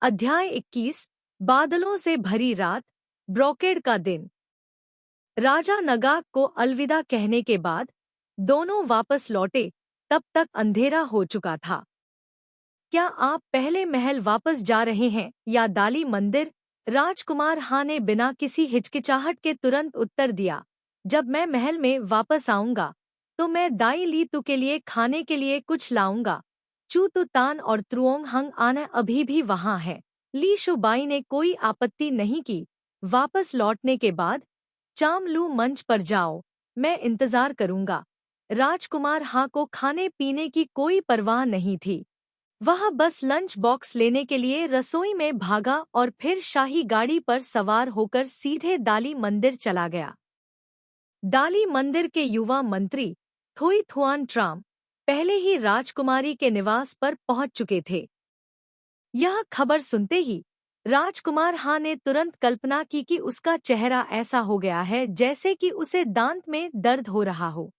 अध्याय 21। बादलों से भरी रात, ब्रोकेड का दिन। राजा नगाक को अलविदा कहने के बाद दोनों वापस लौटे। तब तक अंधेरा हो चुका था। क्या आप पहले महल वापस जा रहे हैं या दाली मंदिर? राजकुमार हा ने बिना किसी हिचकिचाहट के तुरंत उत्तर दिया। जब मैं महल में वापस आऊंगा तो मैं दाई ली तू के लिए खाने के लिए कुछ लाऊंगा। चू तू तान और त्रुओंग हंग आना अभी भी वहां है। ली शुबाई ने कोई आपत्ति नहीं की। वापस लौटने के बाद चाम लू मंच पर जाओ, मैं इंतजार करूंगा। राजकुमार हा को खाने पीने की कोई परवाह नहीं थी। वह बस लंच बॉक्स लेने के लिए रसोई में भागा और फिर शाही गाड़ी पर सवार होकर सीधे दाली मंदिर चला गया। दाली मंदिर के युवा मंत्री थुई थुआन ट्राम पहले ही राजकुमारी के निवास पर पहुंच चुके थे। यह खबर सुनते ही राजकुमार हा ने तुरंत कल्पना की कि उसका चेहरा ऐसा हो गया है जैसे कि उसे दांत में दर्द हो रहा हो।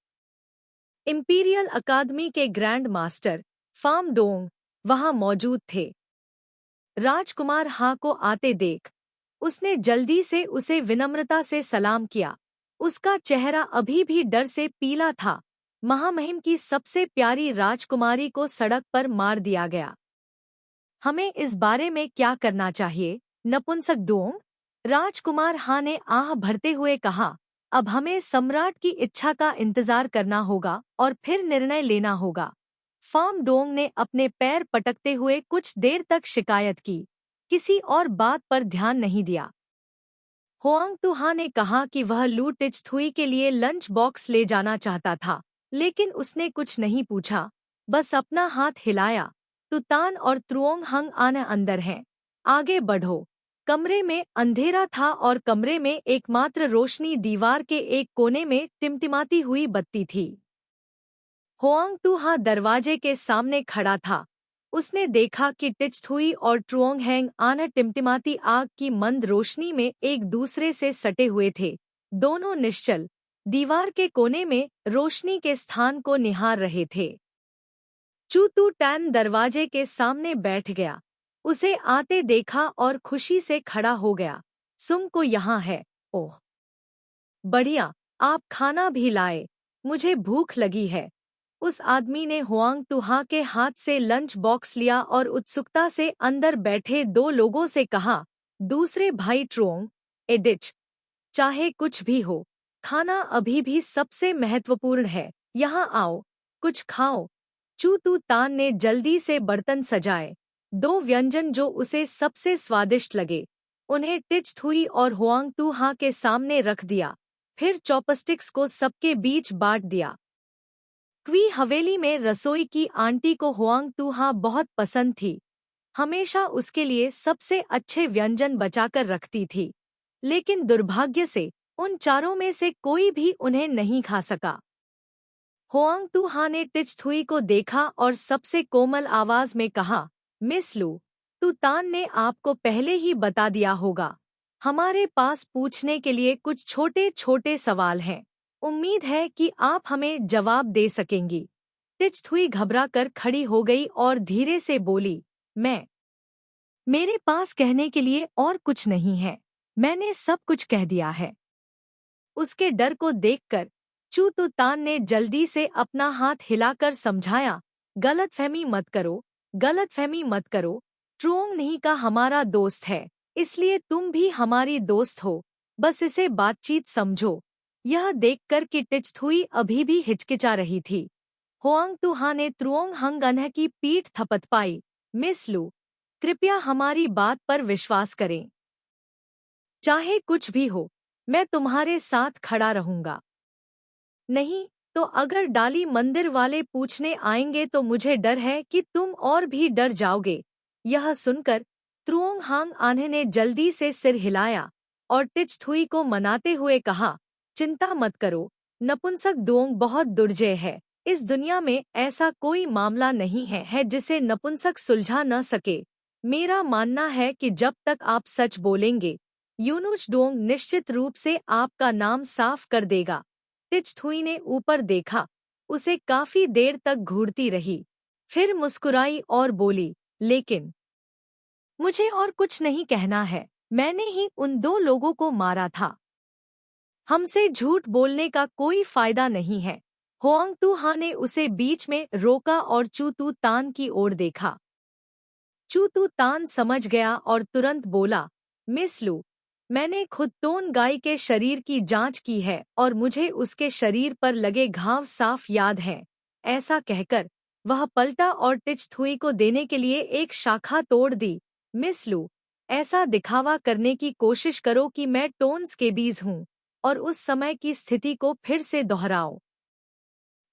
इंपीरियल अकादमी के ग्रैंड मास्टर फाम डोंग वहां मौजूद थे। राजकुमार हा को आते देख उसने जल्दी से उसे विनम्रता से सलाम किया। उसका चेहरा अभी भी डर से पीला था। महामहिम की सबसे प्यारी राजकुमारी को सड़क पर मार दिया गया। हमें इस बारे में क्या करना चाहिए, नपुंसक डोंग? राजकुमार हा ने आह भरते हुए कहा। अब हमें सम्राट की इच्छा का इंतजार करना होगा और फिर निर्णय लेना होगा। फाम डोंग ने अपने पैर पटकते हुए कुछ देर तक शिकायत की, किसी और बात पर ध्यान नहीं दिया। होआंग तुहा ने कहा कि वह लू टिचथुई के लिए लंच बॉक्स ले जाना चाहता था, लेकिन उसने कुछ नहीं पूछा, बस अपना हाथ हिलाया। तुतान और त्रुओंग हंग आना अंदर हैं, आगे बढ़ो। कमरे में अंधेरा था और कमरे में एकमात्र रोशनी दीवार के एक कोने में टिमटिमाती हुई बत्ती थी। होआंग तुहा दरवाजे के सामने खड़ा था। उसने देखा कि टिचथुई और ट्रुओंग हैंग आना टिमटिमाती आग की मंद रोशनी में एक दूसरे से सटे हुए थे। दोनों निश्चल दीवार के कोने में रोशनी के स्थान को निहार रहे थे। चू तू टैन दरवाजे के सामने बैठ गया। उसे आते देखा और खुशी से खड़ा हो गया। सुंग को यहाँ है। ओह बढ़िया, आप खाना भी लाए, मुझे भूख लगी है। उस आदमी ने हुआंग तुहा के हाथ से लंच बॉक्स लिया और उत्सुकता से अंदर बैठे दो लोगों से कहा, दूसरे भाई ट्रोंग, एडिच, चाहे कुछ भी हो, खाना अभी भी सबसे महत्वपूर्ण है। यहाँ आओ, कुछ खाओ। चू तू तान ने जल्दी से बर्तन सजाए। दो व्यंजन जो उसे सबसे स्वादिष्ट लगे उन्हें टिचथुई और हुआंग तुहा के सामने रख दिया, फिर चॉपस्टिक्स को सबके बीच बांट दिया। क्वी हवेली में रसोई की आंटी को हुआंग तुहा बहुत पसंद थी। हमेशा उसके लिए सबसे अच्छे व्यंजन बचाकर रखती थी, लेकिन दुर्भाग्य से उन चारों में से कोई भी उन्हें नहीं खा सका। हुआंग तुहा ने टिचथुई को देखा और सबसे कोमल आवाज में कहा, मिस लू, तू तान ने आपको पहले ही बता दिया होगा। हमारे पास पूछने के लिए कुछ छोटे छोटे सवाल हैं। उम्मीद है कि आप हमें जवाब दे सकेंगी। टिचथुई घबराकर खड़ी हो गई और धीरे से बोली, मेरे पास कहने के लिए और कुछ नहीं है, मैंने सब कुछ कह दिया है। उसके डर को देखकर चू तू तान ने जल्दी से अपना हाथ हिलाकर समझाया, गलतफहमी मत करो, गलतफहमी मत करो। ट्रुओंग नहीं का हमारा दोस्त है, इसलिए तुम भी हमारी दोस्त हो, बस इसे बातचीत समझो। यह देखकर कि टिचथुई अभी भी हिचकिचा रही थी, होआंग तुहा ने त्रुओंग हंग अनह की पीठ थपथपाई। मिस लू, कृपया हमारी बात पर विश्वास करें। चाहे कुछ भी हो, मैं तुम्हारे साथ खड़ा रहूंगा। नहीं तो अगर डाली मंदिर वाले पूछने आएंगे तो मुझे डर है कि तुम और भी डर जाओगे। यह सुनकर त्रुओंग हांग आन्हे ने जल्दी से सिर हिलाया और टिचथुई को मनाते हुए कहा, चिंता मत करो, नपुंसक डोंग बहुत दुर्जय है। इस दुनिया में ऐसा कोई मामला नहीं है जिसे नपुंसक सुलझा न सके। मेरा मानना है कि जब तक आप सच बोलेंगे, यूनुच डोंग निश्चित रूप से आपका नाम साफ कर देगा। टिचथुई ने ऊपर देखा, उसे काफी देर तक घूरती रही, फिर मुस्कुराई और बोली, लेकिन मुझे और कुछ नहीं कहना है, मैंने ही उन 2 लोगों को मारा था। हमसे झूठ बोलने का कोई फायदा नहीं है। होआंग तुहा ने उसे बीच में रोका और चू तू तान की ओर देखा। चू तू तान समझ गया और तुरंत बोला, मिस लू, मैंने खुद टोन गाई के शरीर की जांच की है और मुझे उसके शरीर पर लगे घाव साफ याद हैं। ऐसा कहकर वह पलटा और टिचथुई को देने के लिए एक शाखा तोड़ दी। मिस लू, ऐसा दिखावा करने की कोशिश करो कि मैं टोन स्केबीज हूँ और उस समय की स्थिति को फिर से दोहराओ।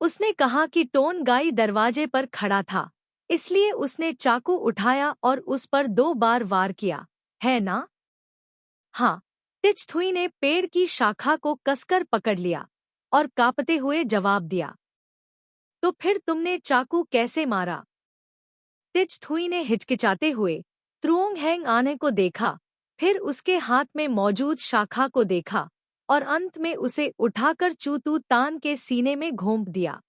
उसने कहा कि टोन गाई दरवाजे पर खड़ा था, इसलिए उसने चाकू उठाया और उस पर 2 बार वार किया, है ना? हाँ। टिचथुई ने पेड़ की शाखा को कसकर पकड़ लिया और कांपते हुए जवाब दिया। तो फिर तुमने चाकू कैसे मारा? टिचथुई ने हिचकिचाते हुए त्रुओंग हैंग आने को देखा, फिर उसके हाथ में मौजूद शाखा को देखा और अंत में उसे उठाकर चू तू तान के सीने में घोंप दिया।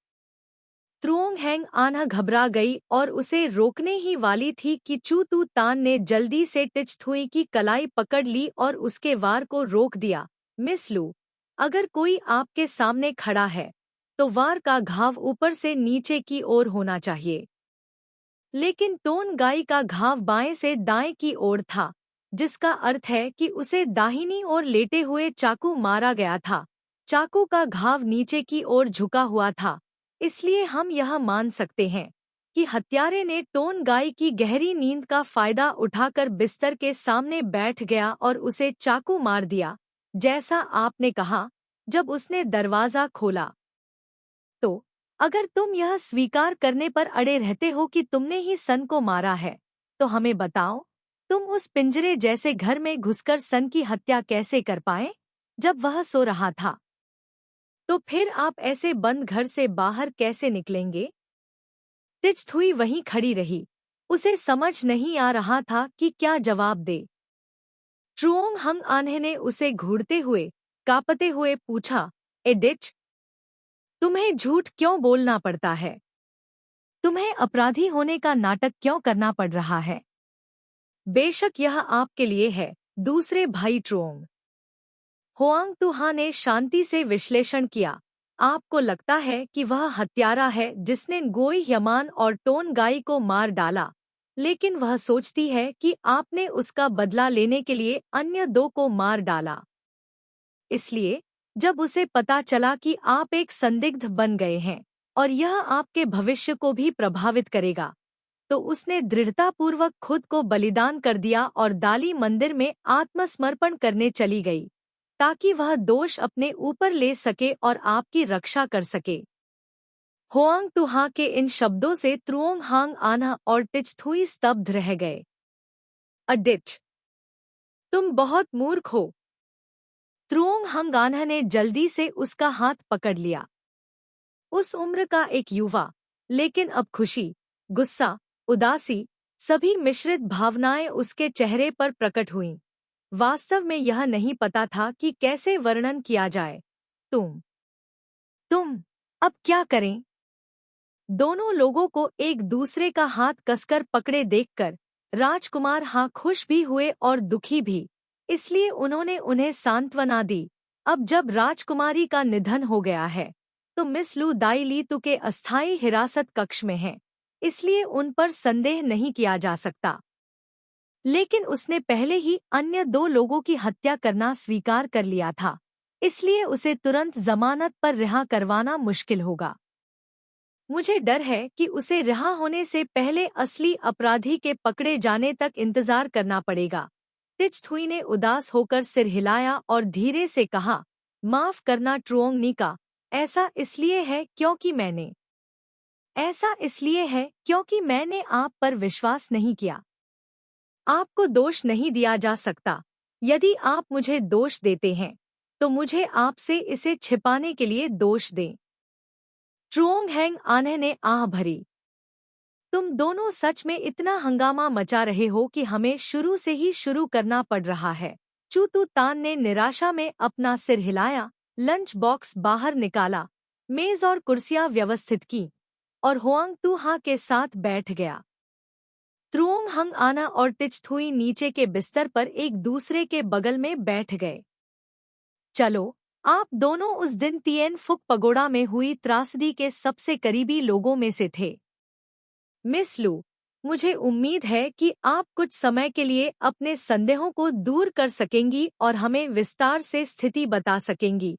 त्रुओंग हैंग आना घबरा गई और उसे रोकने ही वाली थी कि चू तू तान ने जल्दी से टिचथुई की कलाई पकड़ ली और उसके वार को रोक दिया। मिस लू, अगर कोई आपके सामने खड़ा है तो वार का घाव ऊपर से नीचे की ओर होना चाहिए। लेकिन टोन गाई का घाव बाएं से दाएं की ओर था, जिसका अर्थ है कि उसे दाहिनी ओर लेटे हुए चाकू मारा गया था। चाकू का घाव नीचे की ओर झुका हुआ था, इसलिए हम यह मान सकते हैं कि हत्यारे ने टोन गाई की गहरी नींद का फायदा उठाकर बिस्तर के सामने बैठ गया और उसे चाकू मार दिया, जैसा आपने कहा जब उसने दरवाजा खोला। तो अगर तुम यह स्वीकार करने पर अड़े रहते हो कि तुमने ही सन को मारा है, तो हमें बताओ, तुम उस पिंजरे जैसे घर में घुसकर सन की हत्या कैसे कर पाए जब वह सो रहा था? तो फिर आप ऐसे बंद घर से बाहर कैसे निकलेंगे? टिचथुई वहीं खड़ी रही, उसे समझ नहीं आ रहा था कि क्या जवाब दे। ट्रुओंग हंग आन्हे ने उसे घूरते हुए, कांपते हुए पूछा, एडिच, तुम्हें झूठ क्यों बोलना पड़ता है? तुम्हें अपराधी होने का नाटक क्यों करना पड़ रहा है? बेशक यह आपके लिए है, दूसरे भाई ट्रुओंग। होआंग तुहा ने शांति से विश्लेषण किया। आपको लगता है कि वह हत्यारा है जिसने गोई यमान और टोन गाई को मार डाला, लेकिन वह सोचती है कि आपने उसका बदला लेने के लिए अन्य 2 को मार डाला। इसलिए जब उसे पता चला कि आप एक संदिग्ध बन गए हैं और यह आपके भविष्य को भी प्रभावित करेगा, तो उसने दृढ़तापूर्वक खुद को बलिदान कर दिया और दाली मंदिर में आत्मसमर्पण करने चली गई, ताकि वह दोष अपने ऊपर ले सके और आपकी रक्षा कर सके। होआंग तुहा के इन शब्दों से त्रुओंग हांग आन्हा और टिचथुई स्तब्ध रह गए। अडिच, तुम बहुत मूर्ख हो। त्रुओंग हंग आन्हा ने जल्दी से उसका हाथ पकड़ लिया। उस उम्र का एक युवा, लेकिन अब खुशी, गुस्सा, उदासी, सभी मिश्रित भावनाएं उसके चेहरे पर प्रकट हुईं। वास्तव में यह नहीं पता था कि कैसे वर्णन किया जाए। तुम अब क्या करें? दोनों लोगों को एक दूसरे का हाथ कसकर पकड़े देखकर राजकुमार हाँ खुश भी हुए और दुखी भी, इसलिए उन्होंने उन्हें सांत्वना दी। अब जब राजकुमारी का निधन हो गया है, तो मिस लू दाई लीतू के अस्थायी हिरासत कक्ष में हैं, इसलिए उन पर संदेह नहीं किया जा सकता। लेकिन उसने पहले ही अन्य 2 लोगों की हत्या करना स्वीकार कर लिया था, इसलिए उसे तुरंत जमानत पर रिहा करवाना मुश्किल होगा। मुझे डर है कि उसे रिहा होने से पहले असली अपराधी के पकड़े जाने तक इंतजार करना पड़ेगा। टिचथुई ने उदास होकर सिर हिलाया और धीरे से कहा, माफ करना ट्रुओंग निका, ऐसा इसलिए है क्योंकि मैंने आप पर विश्वास नहीं किया। आपको दोष नहीं दिया जा सकता। यदि आप मुझे दोष देते हैं, तो मुझे आपसे इसे छिपाने के लिए दोष दें। ट्रुओंग हैंग आन्हे ने आह भरी। तुम दोनों सच में इतना हंगामा मचा रहे हो कि हमें शुरू से ही शुरू करना पड़ रहा है। चू तू तान ने निराशा में अपना सिर हिलाया, लंच बॉक्स बाहर निकाला, मेज और कुर्सियां व्यवस्थित की और होआंग तुहा के साथ बैठ गया। त्रुओंग हंग आना और टिचथुई नीचे के बिस्तर पर एक दूसरे के बगल में बैठ गए। चलो, आप दोनों उस दिन तिएन फुक पगोड़ा में हुई त्रासदी के सबसे करीबी लोगों में से थे। मिस लू, मुझे उम्मीद है कि आप कुछ समय के लिए अपने संदेहों को दूर कर सकेंगी और हमें विस्तार से स्थिति बता सकेंगी।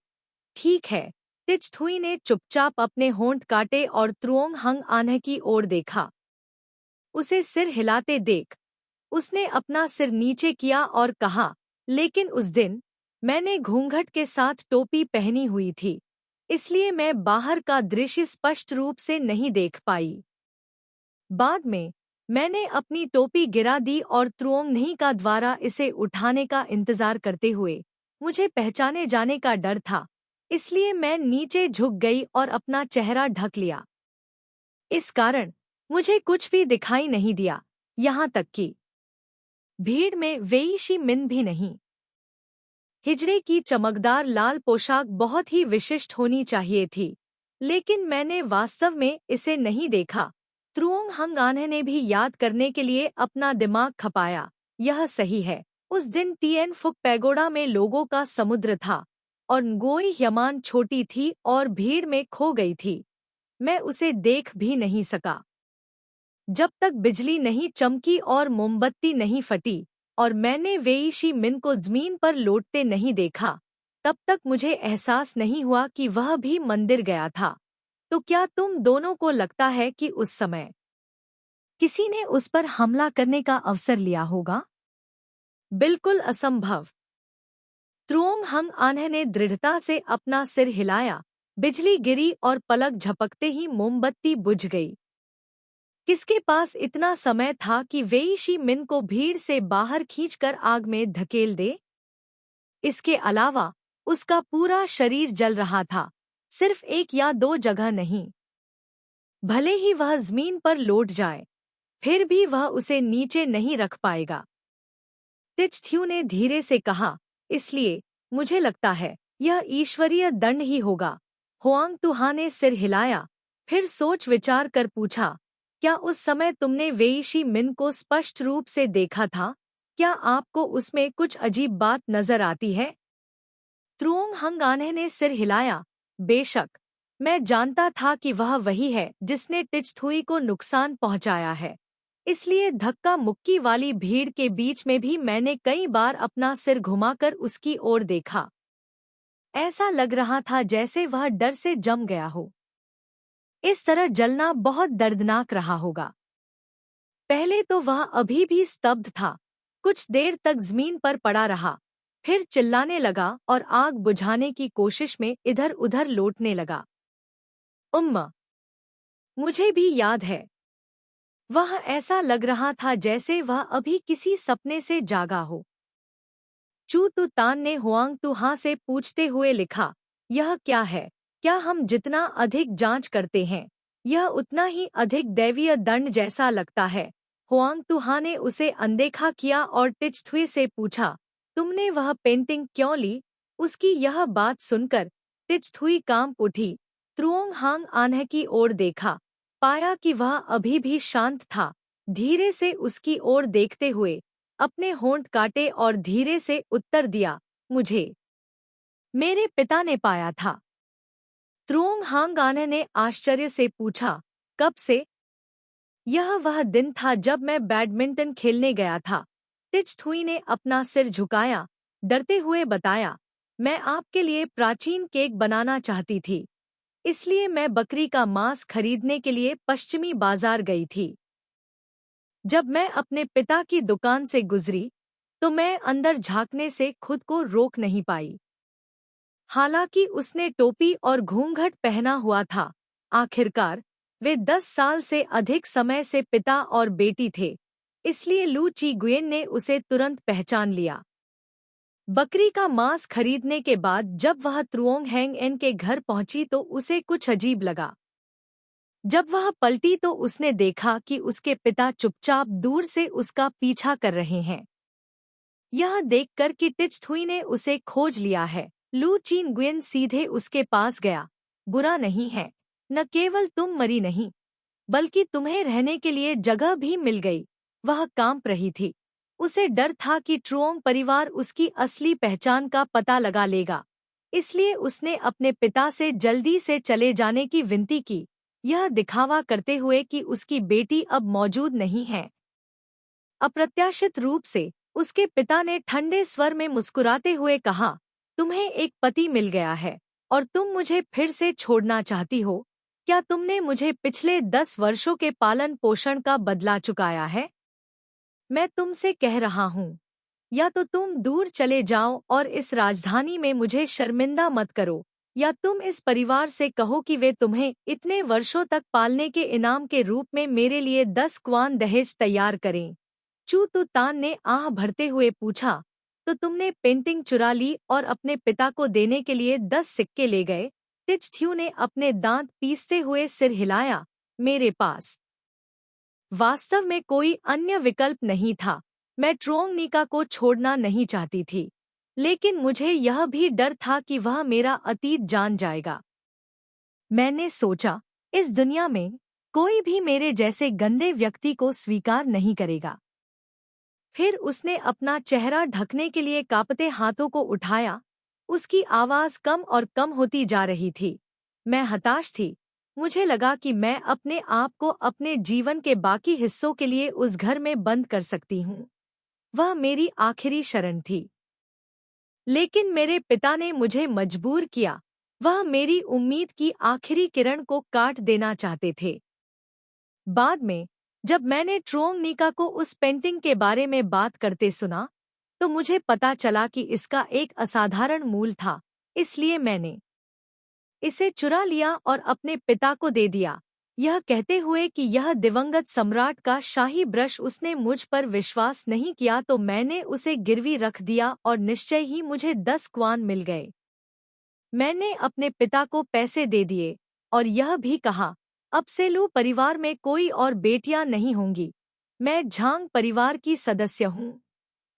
ठीक है। टिचथुई ने चुपचाप अपने होंठ काटे और त्रुओंग हंग आन्ह की ओर देखा। उसे सिर हिलाते देख उसने अपना सिर नीचे किया और कहा, लेकिन उस दिन मैंने घूंघट के साथ टोपी पहनी हुई थी, इसलिए मैं बाहर का दृश्य स्पष्ट रूप से नहीं देख पाई। बाद में मैंने अपनी टोपी गिरा दी और त्रुओंग नहीं का द्वारा इसे उठाने का इंतजार करते हुए मुझे पहचाने जाने का डर था, इसलिए मैं नीचे झुक गई और अपना चेहरा ढक लिया। इस कारण मुझे कुछ भी दिखाई नहीं दिया, यहाँ तक कि भीड़ में वेई शी मिन भी नहीं। हिजड़े की चमकदार लाल पोशाक बहुत ही विशिष्ट होनी चाहिए थी, लेकिन मैंने वास्तव में इसे नहीं देखा। त्रुओंग हंग आन्ह ने भी याद करने के लिए अपना दिमाग खपाया। यह सही है, उस दिन तिएन फुक पैगोडा में लोगों का समुद्र था और ngoई यमान छोटी थी और भीड़ में खो गई थी। मैं उसे देख भी नहीं सका जब तक बिजली नहीं चमकी और मोमबत्ती नहीं फटी और मैंने वेई शी मिन को जमीन पर लौटते नहीं देखा, तब तक मुझे एहसास नहीं हुआ कि वह भी मंदिर गया था। तो क्या तुम दोनों को लगता है कि उस समय किसी ने उस पर हमला करने का अवसर लिया होगा? बिल्कुल असंभव। त्रुओंग हंग आन्ह ने दृढ़ता से अपना सिर हिलाया। बिजली गिरी और पलक झपकते ही मोमबत्ती बुझ गई। किसके पास इतना समय था कि वेई शी मिन को भीड़ से बाहर खींचकर आग में धकेल दे? इसके अलावा उसका पूरा शरीर जल रहा था, सिर्फ एक या दो जगह नहीं। भले ही वह जमीन पर लौट जाए, फिर भी वह उसे नीचे नहीं रख पाएगा। टिचथ्यू ने धीरे से कहा, इसलिए मुझे लगता है यह ईश्वरीय दंड ही होगा। हुआंग तुहा ने सिर हिलाया, फिर सोच विचार कर पूछा, क्या उस समय तुमने वेई शी मिन को स्पष्ट रूप से देखा था? क्या आपको उसमें कुछ अजीब बात नजर आती है? त्रुओंग हंग आन्ह ने सिर हिलाया, बेशक, मैं जानता था कि वह वही है जिसने टिचथुई को नुकसान पहुंचाया है, इसलिए धक्का मुक्की वाली भीड़ के बीच में भी मैंने कई बार अपना सिर घुमाकर उसकी ओर देखा। ऐसा लग रहा था जैसे वह डर से जम गया हो। इस तरह जलना बहुत दर्दनाक रहा होगा। पहले तो वह अभी भी स्तब्ध था, कुछ देर तक जमीन पर पड़ा रहा, फिर चिल्लाने लगा और आग बुझाने की कोशिश में इधर उधर लौटने लगा। उम्मा, मुझे भी याद है। वह ऐसा लग रहा था जैसे वह अभी किसी सपने से जागा हो। चू तु तान ने हुआंग तुहा से पूछते हुए लिखा, यह क्या है? क्या हम जितना अधिक जांच करते हैं, यह उतना ही अधिक दैवीय दंड जैसा लगता है? हुआंग तुहा ने उसे अनदेखा किया और टिचथुई से पूछा, तुमने वह पेंटिंग क्यों ली? उसकी यह बात सुनकर टिचथुई कांप उठी। त्रुओंग हंग आन्ह की ओर देखा, पाया कि वह अभी भी शांत था। धीरे से उसकी ओर देखते हुए अपने होंठ काटे और धीरे से उत्तर दिया, मुझे मेरे पिता ने पाया था। त्रुओंग हंग आन्ह ने आश्चर्य से पूछा, कब से? यह वह दिन था जब मैं बैडमिंटन खेलने गया था। टिचथुई ने अपना सिर झुकाया, डरते हुए बताया, मैं आपके लिए प्राचीन केक बनाना चाहती थी, इसलिए मैं बकरी का मांस खरीदने के लिए पश्चिमी बाजार गई थी। जब मैं अपने पिता की दुकान से गुजरी, तो मैं अंदर झांकने से खुद को रोक नहीं पाई। हालांकि उसने टोपी और घूंघट पहना हुआ था, आखिरकार वे 10 साल से अधिक समय से पिता और बेटी थे, इसलिए लू ची गुयेन ने उसे तुरंत पहचान लिया। बकरी का मांस खरीदने के बाद जब वह त्रुओंग हैंग एन के घर पहुंची तो उसे कुछ अजीब लगा। जब वह पलटी तो उसने देखा कि उसके पिता चुपचाप दूर से उसका पीछा कर रहे हैं। यह देखकर कि टिचथुई ने उसे खोज लिया है, लू चीन गुयेन सीधे उसके पास गया। बुरा नहीं है, न केवल तुम मरी नहीं, बल्कि तुम्हें रहने के लिए जगह भी मिल गई। वह कांप रही थी। उसे डर था कि ट्रुओंग परिवार उसकी असली पहचान का पता लगा लेगा। इसलिए उसने अपने पिता से जल्दी से चले जाने की विनती की, यह दिखावा करते हुए कि उसकी बेटी अब मौजूद नहीं है। अप्रत्याशित रूप से उसके पिता ने ठंडे स्वर में मुस्कुराते हुए कहा, तुम्हें एक पति मिल गया है और तुम मुझे फिर से छोड़ना चाहती हो? क्या तुमने मुझे पिछले 10 वर्षों के पालन पोषण का बदला चुकाया है? मैं तुमसे कह रहा हूँ, या तो तुम दूर चले जाओ और इस राजधानी में मुझे शर्मिंदा मत करो, या तुम इस परिवार से कहो कि वे तुम्हें इतने वर्षों तक पालने के इनाम के रूप में मेरे लिए 10 क्वान दहेज तैयार करें। चू तू तान ने आह भरते हुए पूछा, तो तुमने पेंटिंग चुरा ली और अपने पिता को देने के लिए 10 सिक्के ले गए? तिच थ्यू ने अपने दांत पीसते हुए सिर हिलाया, मेरे पास वास्तव में कोई अन्य विकल्प नहीं था। मैं ट्रुओंग निका को छोड़ना नहीं चाहती थी, लेकिन मुझे यह भी डर था कि वह मेरा अतीत जान जाएगा। मैंने सोचा, इस दुनिया में कोई भी मेरे जैसे गंदे व्यक्ति को स्वीकार नहीं करेगा। फिर उसने अपना चेहरा ढकने के लिए कांपते हाथों को उठाया। उसकी आवाज कम और कम होती जा रही थी। मैं हताश थी। मुझे लगा कि मैं अपने आप को अपने जीवन के बाकी हिस्सों के लिए उस घर में बंद कर सकती हूँ। वह मेरी आखिरी शरण थी। लेकिन मेरे पिता ने मुझे मजबूर किया। वह मेरी उम्मीद की आखिरी किरण को काट देना चाहते थे। बाद में जब मैंने ट्रुओंग निका को उस पेंटिंग के बारे में बात करते सुना, तो मुझे पता चला कि इसका एक असाधारण मूल था। इसलिए मैंने इसे चुरा लिया और अपने पिता को दे दिया, यह कहते हुए कि यह दिवंगत सम्राट का शाही ब्रश। उसने मुझ पर विश्वास नहीं किया तो मैंने उसे गिरवी रख दिया और निश्चय ही मुझे 10 क्वान मिल गए। मैंने अपने पिता को पैसे दे दिए और यह भी कहा, अब से लू परिवार में कोई और बेटियां नहीं होंगी। मैं झांग परिवार की सदस्य हूँ।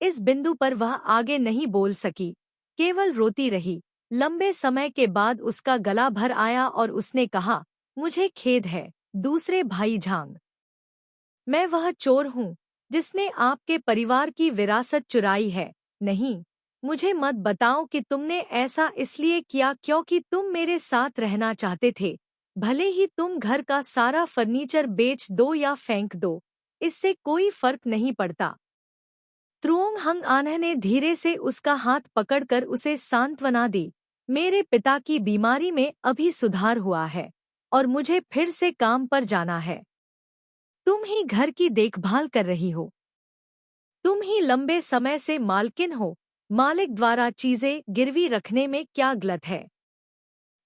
इस बिंदु पर वह आगे नहीं बोल सकी, केवल रोती रही। लंबे समय के बाद उसका गला भर आया और उसने कहा, मुझे खेद है, दूसरे भाई झांग। मैं वह चोर हूँ जिसने आपके परिवार की विरासत चुराई है। नहीं, मुझे मत बताओ कि तुमने ऐसा इसलिए किया क्योंकि तुम मेरे साथ रहना चाहते थे। भले ही तुम घर का सारा फर्नीचर बेच दो या फेंक दो, इससे कोई फर्क नहीं पड़ता। त्रुओंग हंग आन्ह ने धीरे से उसका हाथ पकड़कर उसे सांत्वना दी। मेरे पिता की बीमारी में अभी सुधार हुआ है और मुझे फिर से काम पर जाना है। तुम ही घर की देखभाल कर रही हो। तुम ही लंबे समय से मालकिन हो। मालिक द्वारा चीजें गिरवी रखने में क्या गलत है?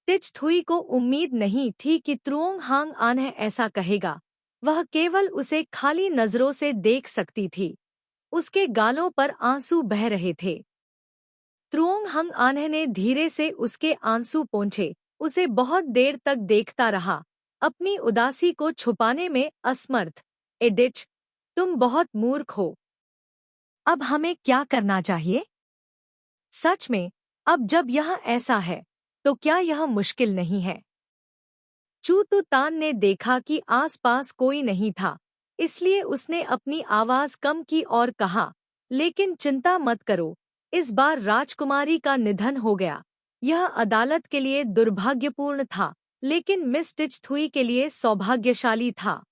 तिच थुई को उम्मीद नहीं थी कि त्रुओंग हांग आन्ह ऐसा कहेगा। वह केवल उसे खाली नजरों से देख सकती थी। उसके गालों पर आंसू बह रहे थे। त्रुओंग हंग आन्ह ने धीरे से उसके आंसू पोंछे। उसे बहुत देर तक देखता रहा, अपनी उदासी को छुपाने में असमर्थ। एडिच, तुम बहुत मूर्ख हो। अब हमें क्या करना चाहिए? सच में, अब जब यह ऐसा है, तो क्या यह मुश्किल नहीं है? चू तू तान ने देखा कि आसपास कोई नहीं था, इसलिए उसने अपनी आवाज कम की और कहा, लेकिन चिंता मत करो, इस बार राजकुमारी का निधन हो गया। यह अदालत के लिए दुर्भाग्यपूर्ण था, लेकिन मिस टिच थुई के लिए सौभाग्यशाली था।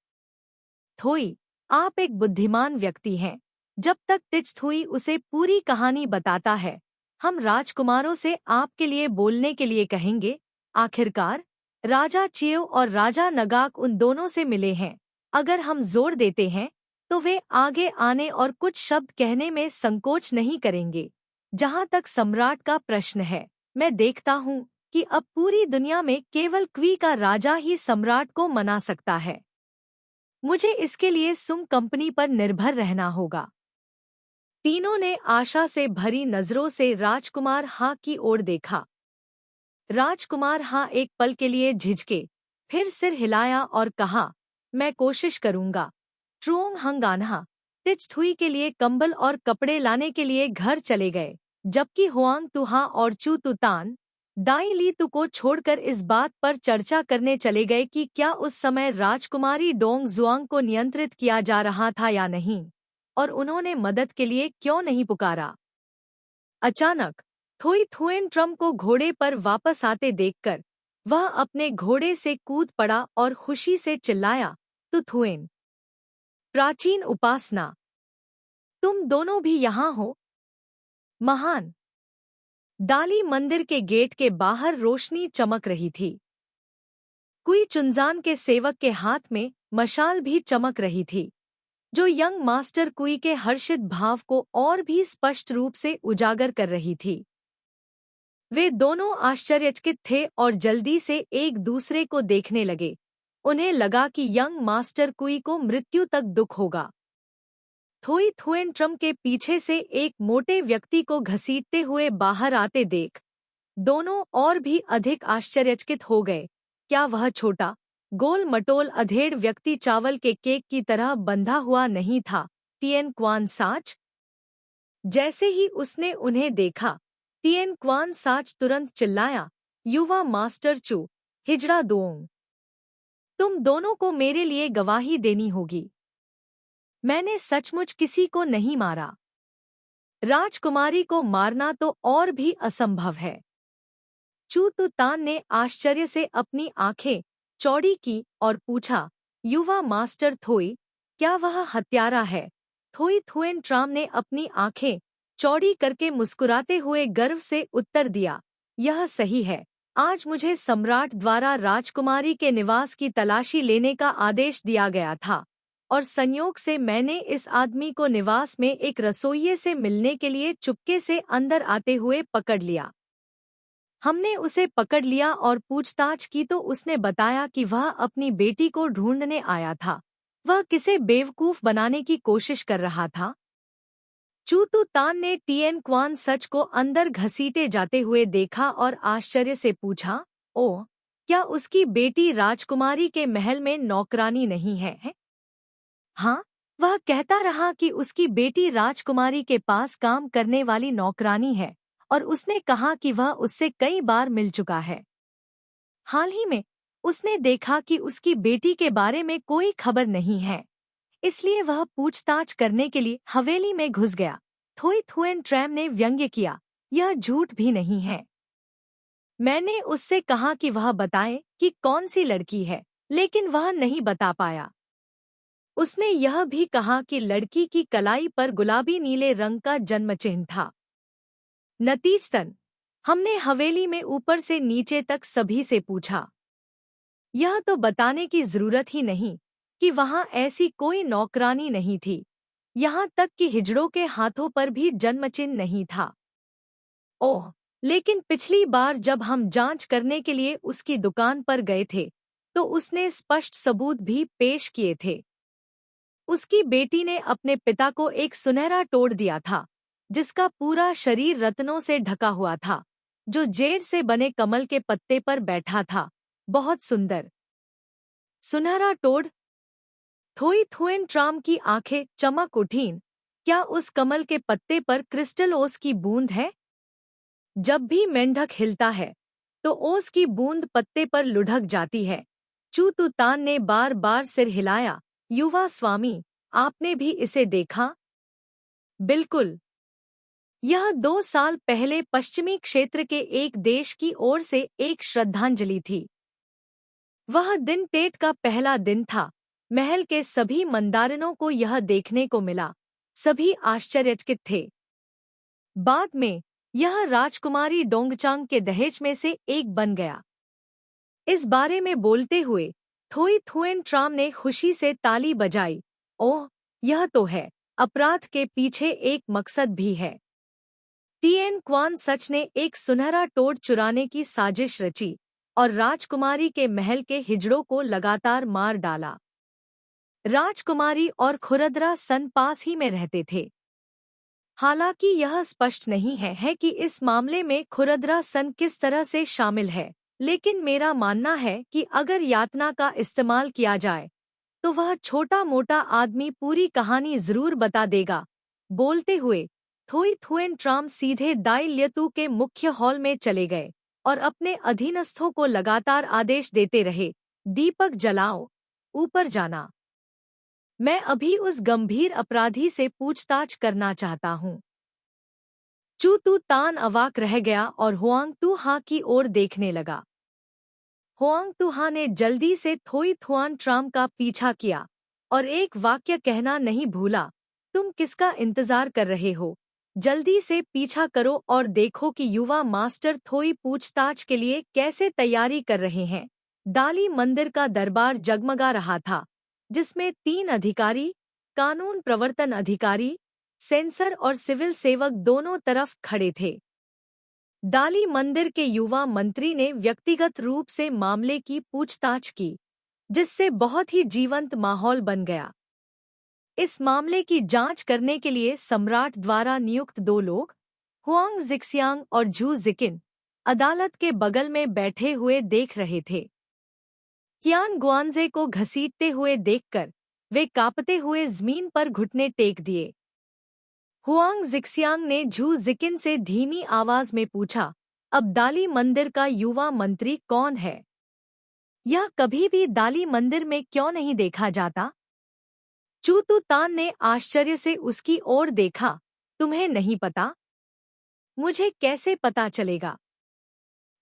थोई, आप एक बुद्धिमान व्यक्ति हैं। जब तक टिच थुई उसे पूरी कहानी बताता है, हम राजकुमारों से आपके लिए बोलने के लिए कहेंगे। आखिरकार राजा चियो और राजा नगाक उन दोनों से मिले हैं। अगर हम जोर देते हैं तो वे आगे आने और कुछ शब्द कहने में संकोच नहीं करेंगे। जहाँ तक सम्राट का प्रश्न है, मैं देखता हूँ कि अब पूरी दुनिया में केवल क्वी का राजा ही सम्राट को मना सकता है। मुझे इसके लिए सुंग कंपनी पर निर्भर रहना होगा। तीनों ने आशा से भरी नजरों से राजकुमार हा की ओर देखा। राजकुमार हा एक पल के लिए झिझके, फिर सिर हिलाया और कहा, मैं कोशिश करूंगा। ट्रुओंग हंग आन्ह टिच थुई के लिए कंबल और कपड़े लाने के लिए घर चले गए, जबकि हुआंग तुहा और चू तू तान दाई लीतू को छोड़कर इस बात पर चर्चा करने चले गए कि क्या उस समय राजकुमारी डोंग जुआंग को नियंत्रित किया जा रहा था या नहीं, और उन्होंने मदद के लिए क्यों नहीं पुकारा। अचानक थोई थुएन ट्रम को घोड़े पर वापस आते देखकर वह अपने घोड़े से कूद पड़ा और खुशी से चिल्लाया, तु थुएन, प्राचीन उपासना, तुम दोनों भी यहाँ हो। महान। डाली मंदिर के गेट के बाहर रोशनी चमक रही थी। कुई चुनजान के सेवक के हाथ में मशाल भी चमक रही थी, जो यंग मास्टर कुई के हर्षित भाव को और भी स्पष्ट रूप से उजागर कर रही थी। वे दोनों आश्चर्यचकित थे और जल्दी से एक दूसरे को देखने लगे। उन्हें लगा कि यंग मास्टर कुई को मृत्यु तक दुख होगा। थोई थुएन ट्रम के पीछे से एक मोटे व्यक्ति को घसीटते हुए बाहर आते देख दोनों और भी अधिक आश्चर्यचकित हो गए। क्या वह छोटा गोल मटोल अधेड़ व्यक्ति चावल के केक की तरह बंधा हुआ नहीं था? टिएन क्वान साच। जैसे ही उसने उन्हें देखा, टिएन क्वान साच तुरंत चिल्लाया, युवा मास्टर चू, हिजड़ा दोंग, तुम दोनों को मेरे लिए गवाही देनी होगी। मैंने सचमुच किसी को नहीं मारा। राजकुमारी को मारना तो और भी असंभव है। चू तु तान ने आश्चर्य से अपनी आंखें चौड़ी की और पूछा, युवा मास्टर थोई, क्या वह हत्यारा है? थोई थुएन ट्राम ने अपनी आंखें चौड़ी करके मुस्कुराते हुए गर्व से उत्तर दिया, यह सही है। आज मुझे सम्राट द्वारा राजकुमारी के निवास की तलाशी लेने का आदेश दिया गया था, और संयोग से मैंने इस आदमी को निवास में एक रसोइये से मिलने के लिए चुपके से अंदर आते हुए पकड़ लिया। हमने उसे पकड़ लिया और पूछताछ की तो उसने बताया कि वह अपनी बेटी को ढूंढने आया था। वह किसे बेवकूफ बनाने की कोशिश कर रहा था? चू तु तान ने टिएन क्वान सच को अंदर घसीटे जाते हुए देखा और आश्चर्य से पूछा, ओह, क्या उसकी बेटी राजकुमारी के महल में नौकरानी नहीं है? हाँ, वह कहता रहा कि उसकी बेटी राजकुमारी के पास काम करने वाली नौकरानी है, और उसने कहा कि वह उससे कई बार मिल चुका है। हाल ही में उसने देखा कि उसकी बेटी के बारे में कोई खबर नहीं है, इसलिए वह पूछताछ करने के लिए हवेली में घुस गया। थोई थुएन ट्रैम ने व्यंग्य किया, यह झूठ भी नहीं है। मैंने उससे कहा कि वह बताए कि कौन सी लड़की है, लेकिन वह नहीं बता पाया। उसने यह भी कहा कि लड़की की कलाई पर गुलाबी नीले रंग का जन्मचिह्न था। नतीजतन हमने हवेली में ऊपर से नीचे तक सभी से पूछा। यह तो बताने की जरूरत ही नहीं कि वहां ऐसी कोई नौकरानी नहीं थी, यहाँ तक कि हिजड़ों के हाथों पर भी जन्मचिह्न नहीं था। ओह, लेकिन पिछली बार जब हम जांच करने के लिए उसकी दुकान पर गए थे, तो उसने स्पष्ट सबूत भी पेश किए थे। उसकी बेटी ने अपने पिता को एक सुनहरा तोड़ दिया था, जिसका पूरा शरीर रत्नों से ढका हुआ था, जो जेड़ से बने कमल के पत्ते पर बैठा था। बहुत सुंदर सुनहरा तोड़। थोई थुएन ट्राम की आंखें चमक उठीं। क्या उस कमल के पत्ते पर क्रिस्टल ओस की बूंद है? जब भी मेंढक हिलता है तो ओस की बूंद पत्ते पर लुढ़क जाती है। चू तु तान ने बार बार सिर हिलाया, युवा स्वामी, आपने भी इसे देखा? बिल्कुल। यह 2 साल पहले पश्चिमी क्षेत्र के एक देश की ओर से एक श्रद्धांजलि थी। वह दिन टेट का पहला दिन था। महल के सभी मंदारिनों को यह देखने को मिला। सभी आश्चर्यचकित थे। बाद में यह राजकुमारी डोंगचांग के दहेज में से एक बन गया। इस बारे में बोलते हुए थोई थुएन ट्राम ने खुशी से ताली बजाई। ओह, यह तो है। अपराध के पीछे एक मकसद भी है। टिएन क्वान सच ने एक सुनहरा तोड़ चुराने की साजिश रची और राजकुमारी के महल के हिजड़ों को लगातार मार डाला। राजकुमारी और खुरदरा सन पास ही में रहते थे। हालांकि यह स्पष्ट नहीं है कि इस मामले में खुरदरा सन किस तरह से शामिल है, लेकिन मेरा मानना है कि अगर यातना का इस्तेमाल किया जाए तो वह छोटा मोटा आदमी पूरी कहानी जरूर बता देगा। बोलते हुए थोई थुएन ट्राम सीधे दाई ल्यतु के मुख्य हॉल में चले गए। और अपने अधीनस्थों को लगातार आदेश देते रहे, दीपक जलाओ, ऊपर जाना। मैं अभी उस गंभीर अपराधी से पूछताछ करना चाहता हूँ। चू तू तान अवाक रह गया और हुआंग तू हा की ओर देखने लगा। हुआंग तू हा ने जल्दी से थोई थुआन ट्राम का पीछा किया और एक वाक्य कहना नहीं भूला, तुम किसका इंतजार कर रहे हो? जल्दी से पीछा करो और देखो कि युवा मास्टर थोई पूछताछ के लिए कैसे तैयारी कर रहे हैं। दाली मंदिर का दरबार जगमगा रहा था, जिसमें 3 अधिकारी, कानून प्रवर्तन अधिकारी, सेंसर और सिविल सेवक दोनों तरफ खड़े थे। दाली मंदिर के युवा मंत्री ने व्यक्तिगत रूप से मामले की पूछताछ की, जिससे बहुत ही जीवंत माहौल बन गया। इस मामले की जांच करने के लिए सम्राट द्वारा नियुक्त 2 लोग, हुआंग जिक्सियांग और झू जिकिन, अदालत के बगल में बैठे हुए देख रहे थे। कियान गुआनजे को घसीटते हुए देखकर वे कांपते हुए जमीन पर घुटने टेक दिए। हुआंग जिक्सियांग ने झू जिकिन से धीमी आवाज में पूछा, अब दाली मंदिर का युवा मंत्री कौन है? यह कभी भी दाली मंदिर में क्यों नहीं देखा जाता? चू तू तान ने आश्चर्य से उसकी ओर देखा, तुम्हें नहीं पता? मुझे कैसे पता चलेगा?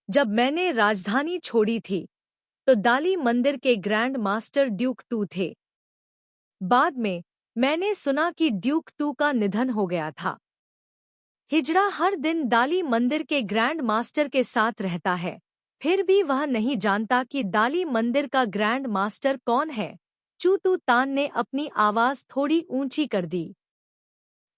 जब मैंने राजधानी छोड़ी थी, तो दाली मंदिर के ग्रैंड मास्टर ड्यूक टू थे। बाद में मैंने सुना कि ड्यूक टू का निधन हो गया था। हिजड़ा हर दिन दाली मंदिर के ग्रैंड मास्टर के साथ रहता है, फिर भी वह नहीं जानता कि दाली मंदिर का ग्रैंड मास्टर कौन है। चू तू तान ने अपनी आवाज थोड़ी ऊंची कर दी।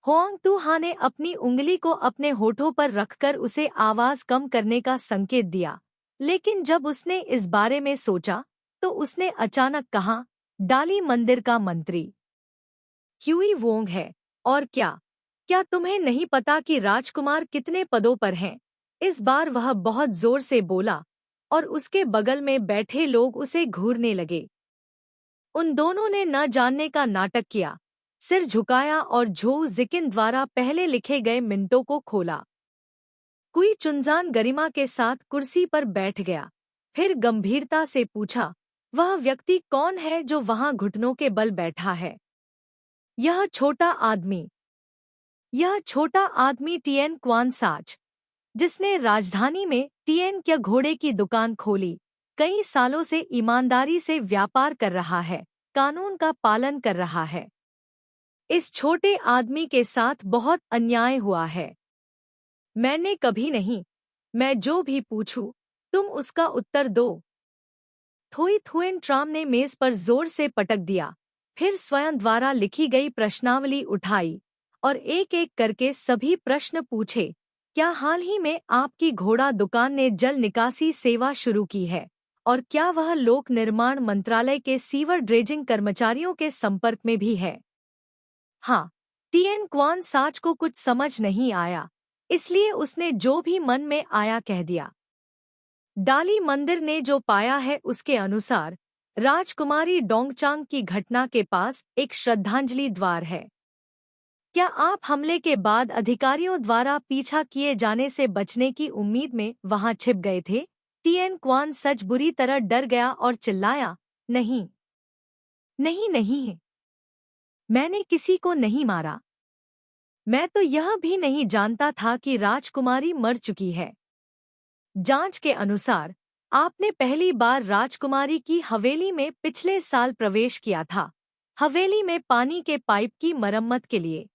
होंग तू हा ने अपनी उंगली को अपने होठों पर रखकर उसे आवाज कम करने का संकेत दिया, लेकिन जब उसने इस बारे में सोचा, तो उसने अचानक कहा, दाली मंदिर का मंत्री ह्यूई वोंग है। और क्या तुम्हें नहीं पता कि राजकुमार कितने पदों पर हैं? इस बार वह बहुत जोर से बोला और उसके बगल में बैठे लोग उसे घूरने लगे। उन दोनों ने न जानने का नाटक किया, सिर झुकाया और झू जिकिन द्वारा पहले लिखे गए मिनटों को खोला। कुई चुनजान गरिमा के साथ कुर्सी पर बैठ गया, फिर गंभीरता से पूछा, वह व्यक्ति कौन है जो वहां घुटनों के बल बैठा है? यह छोटा आदमी टिएन क्वान साच, जिसने राजधानी में टिएन क्या घोड़े की दुकान खोली, कई सालों से ईमानदारी से व्यापार कर रहा है, कानून का पालन कर रहा है। इस छोटे आदमी के साथ बहुत अन्याय हुआ है। मैंने कभी नहीं। मैं जो भी पूछूं, तुम उसका उत्तर दो। थोई थुएन ट्राम ने मेज पर जोर से पटक दिया, फिर स्वयं द्वारा लिखी गई प्रश्नावली उठाई और एक-एक करके सभी प्रश्न पूछे। क्या हाल ही में आपकी घोड़ा दुकान ने जल निकासी सेवा शुरू की है? और क्या वह लोक निर्माण मंत्रालय के सीवर ड्रेजिंग कर्मचारियों के संपर्क में भी है? हाँ, टिएन क्वान साच को कुछ समझ नहीं आया, इसलिए उसने जो भी मन में आया कह दिया। दाली मंदिर ने जो पाया है उसके अनुसार राजकुमारी डोंगचांग की घटना के पास एक श्रद्धांजलि द्वार है। क्या आप हमले के बाद अधिकारियों द्वारा पीछा किए जाने से बचने की उम्मीद में वहां छिप गए थे? टिएन क्वान सच बुरी तरह डर गया और चिल्लाया, नहीं, नहीं, नहीं, मैंने किसी को नहीं मारा। मैं तो यह भी नहीं जानता था कि राजकुमारी मर चुकी है। जांच के अनुसार आपने पहली बार राजकुमारी की हवेली में पिछले साल प्रवेश किया था, हवेली में पानी के पाइप की मरम्मत के लिए।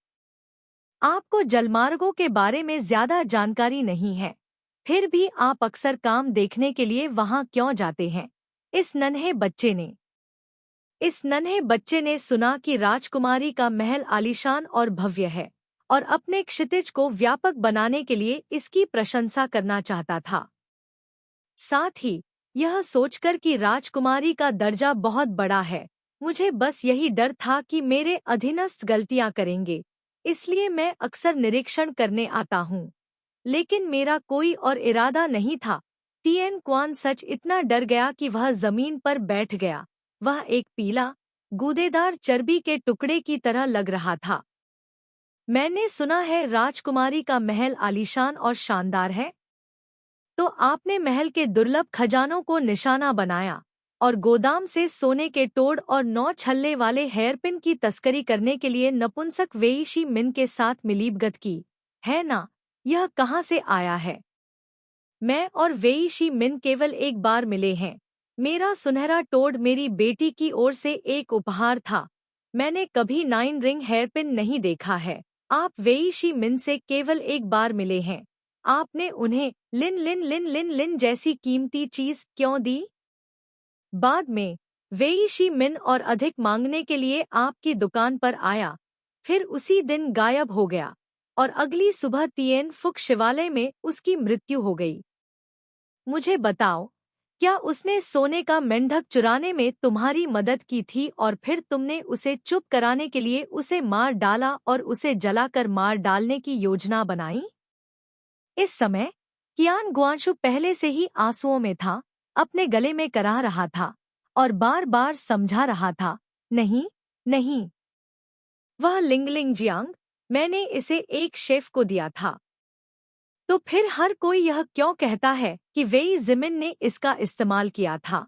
आपको जलमार्गों के बारे में ज्यादा जानकारी नहीं है, फिर भी आप अक्सर काम देखने के लिए वहां क्यों जाते हैं? इस नन्हे बच्चे ने सुना कि राजकुमारी का महल आलीशान और भव्य है और अपने क्षितिज को व्यापक बनाने के लिए इसकी प्रशंसा करना चाहता था। साथ ही यह सोचकर कि राजकुमारी का दर्जा बहुत बड़ा है, मुझे बस यही डर था कि मेरे अधीनस्थ गलतियां करेंगे, इसलिए मैं अक्सर निरीक्षण करने आता हूँ। लेकिन मेरा कोई और इरादा नहीं था। टिएन क्वान सच इतना डर गया कि वह जमीन पर बैठ गया। वह एक पीला, गूदेदार चर्बी के टुकड़े की तरह लग रहा था। मैंने सुना है राजकुमारी का महल आलीशान और शानदार है। तो आपने महल के दुर्लभ खजानों को निशाना बनाया और गोदाम से सोने के तोड़ और 9 छल्ले वाले हेयरपिन की तस्करी करने के लिए नपुंसक वेई शी मिन के साथ मिलीभगत की, है ना? यह कहाँ से आया है? मैं और वेई शी मिन केवल एक बार मिले हैं। मेरा सुनहरा टोड मेरी बेटी की ओर से एक उपहार था। मैंने कभी 9 रिंग हेयरपिन नहीं देखा है। आप वेई शी मिन से केवल एक बार मिले हैं। आपने उन्हें लिन लिन लिन लिन लिन जैसी कीमती चीज क्यों दी? बाद में वेई शी मिन और अधिक मांगने के लिए आपकी दुकान पर आया, फिर उसी दिन गायब हो गया और अगली सुबह तिएन फुक शिवालय में उसकी मृत्यु हो गई। मुझे बताओ, क्या उसने सोने का मेंढक चुराने में तुम्हारी मदद की थी और फिर तुमने उसे चुप कराने के लिए उसे मार डाला और उसे जलाकर मार डालने की योजना बनाई? इस समय कियान गुआंशु पहले से ही आंसुओं में था, अपने गले में करा रहा था और बार बार समझा रहा था, नहीं नहीं, वह लिंगलिंग जियांग, मैंने इसे एक शेफ को दिया था। तो फिर हर कोई यह क्यों कहता है कि वेई जिमिन ने इसका इस्तेमाल किया था?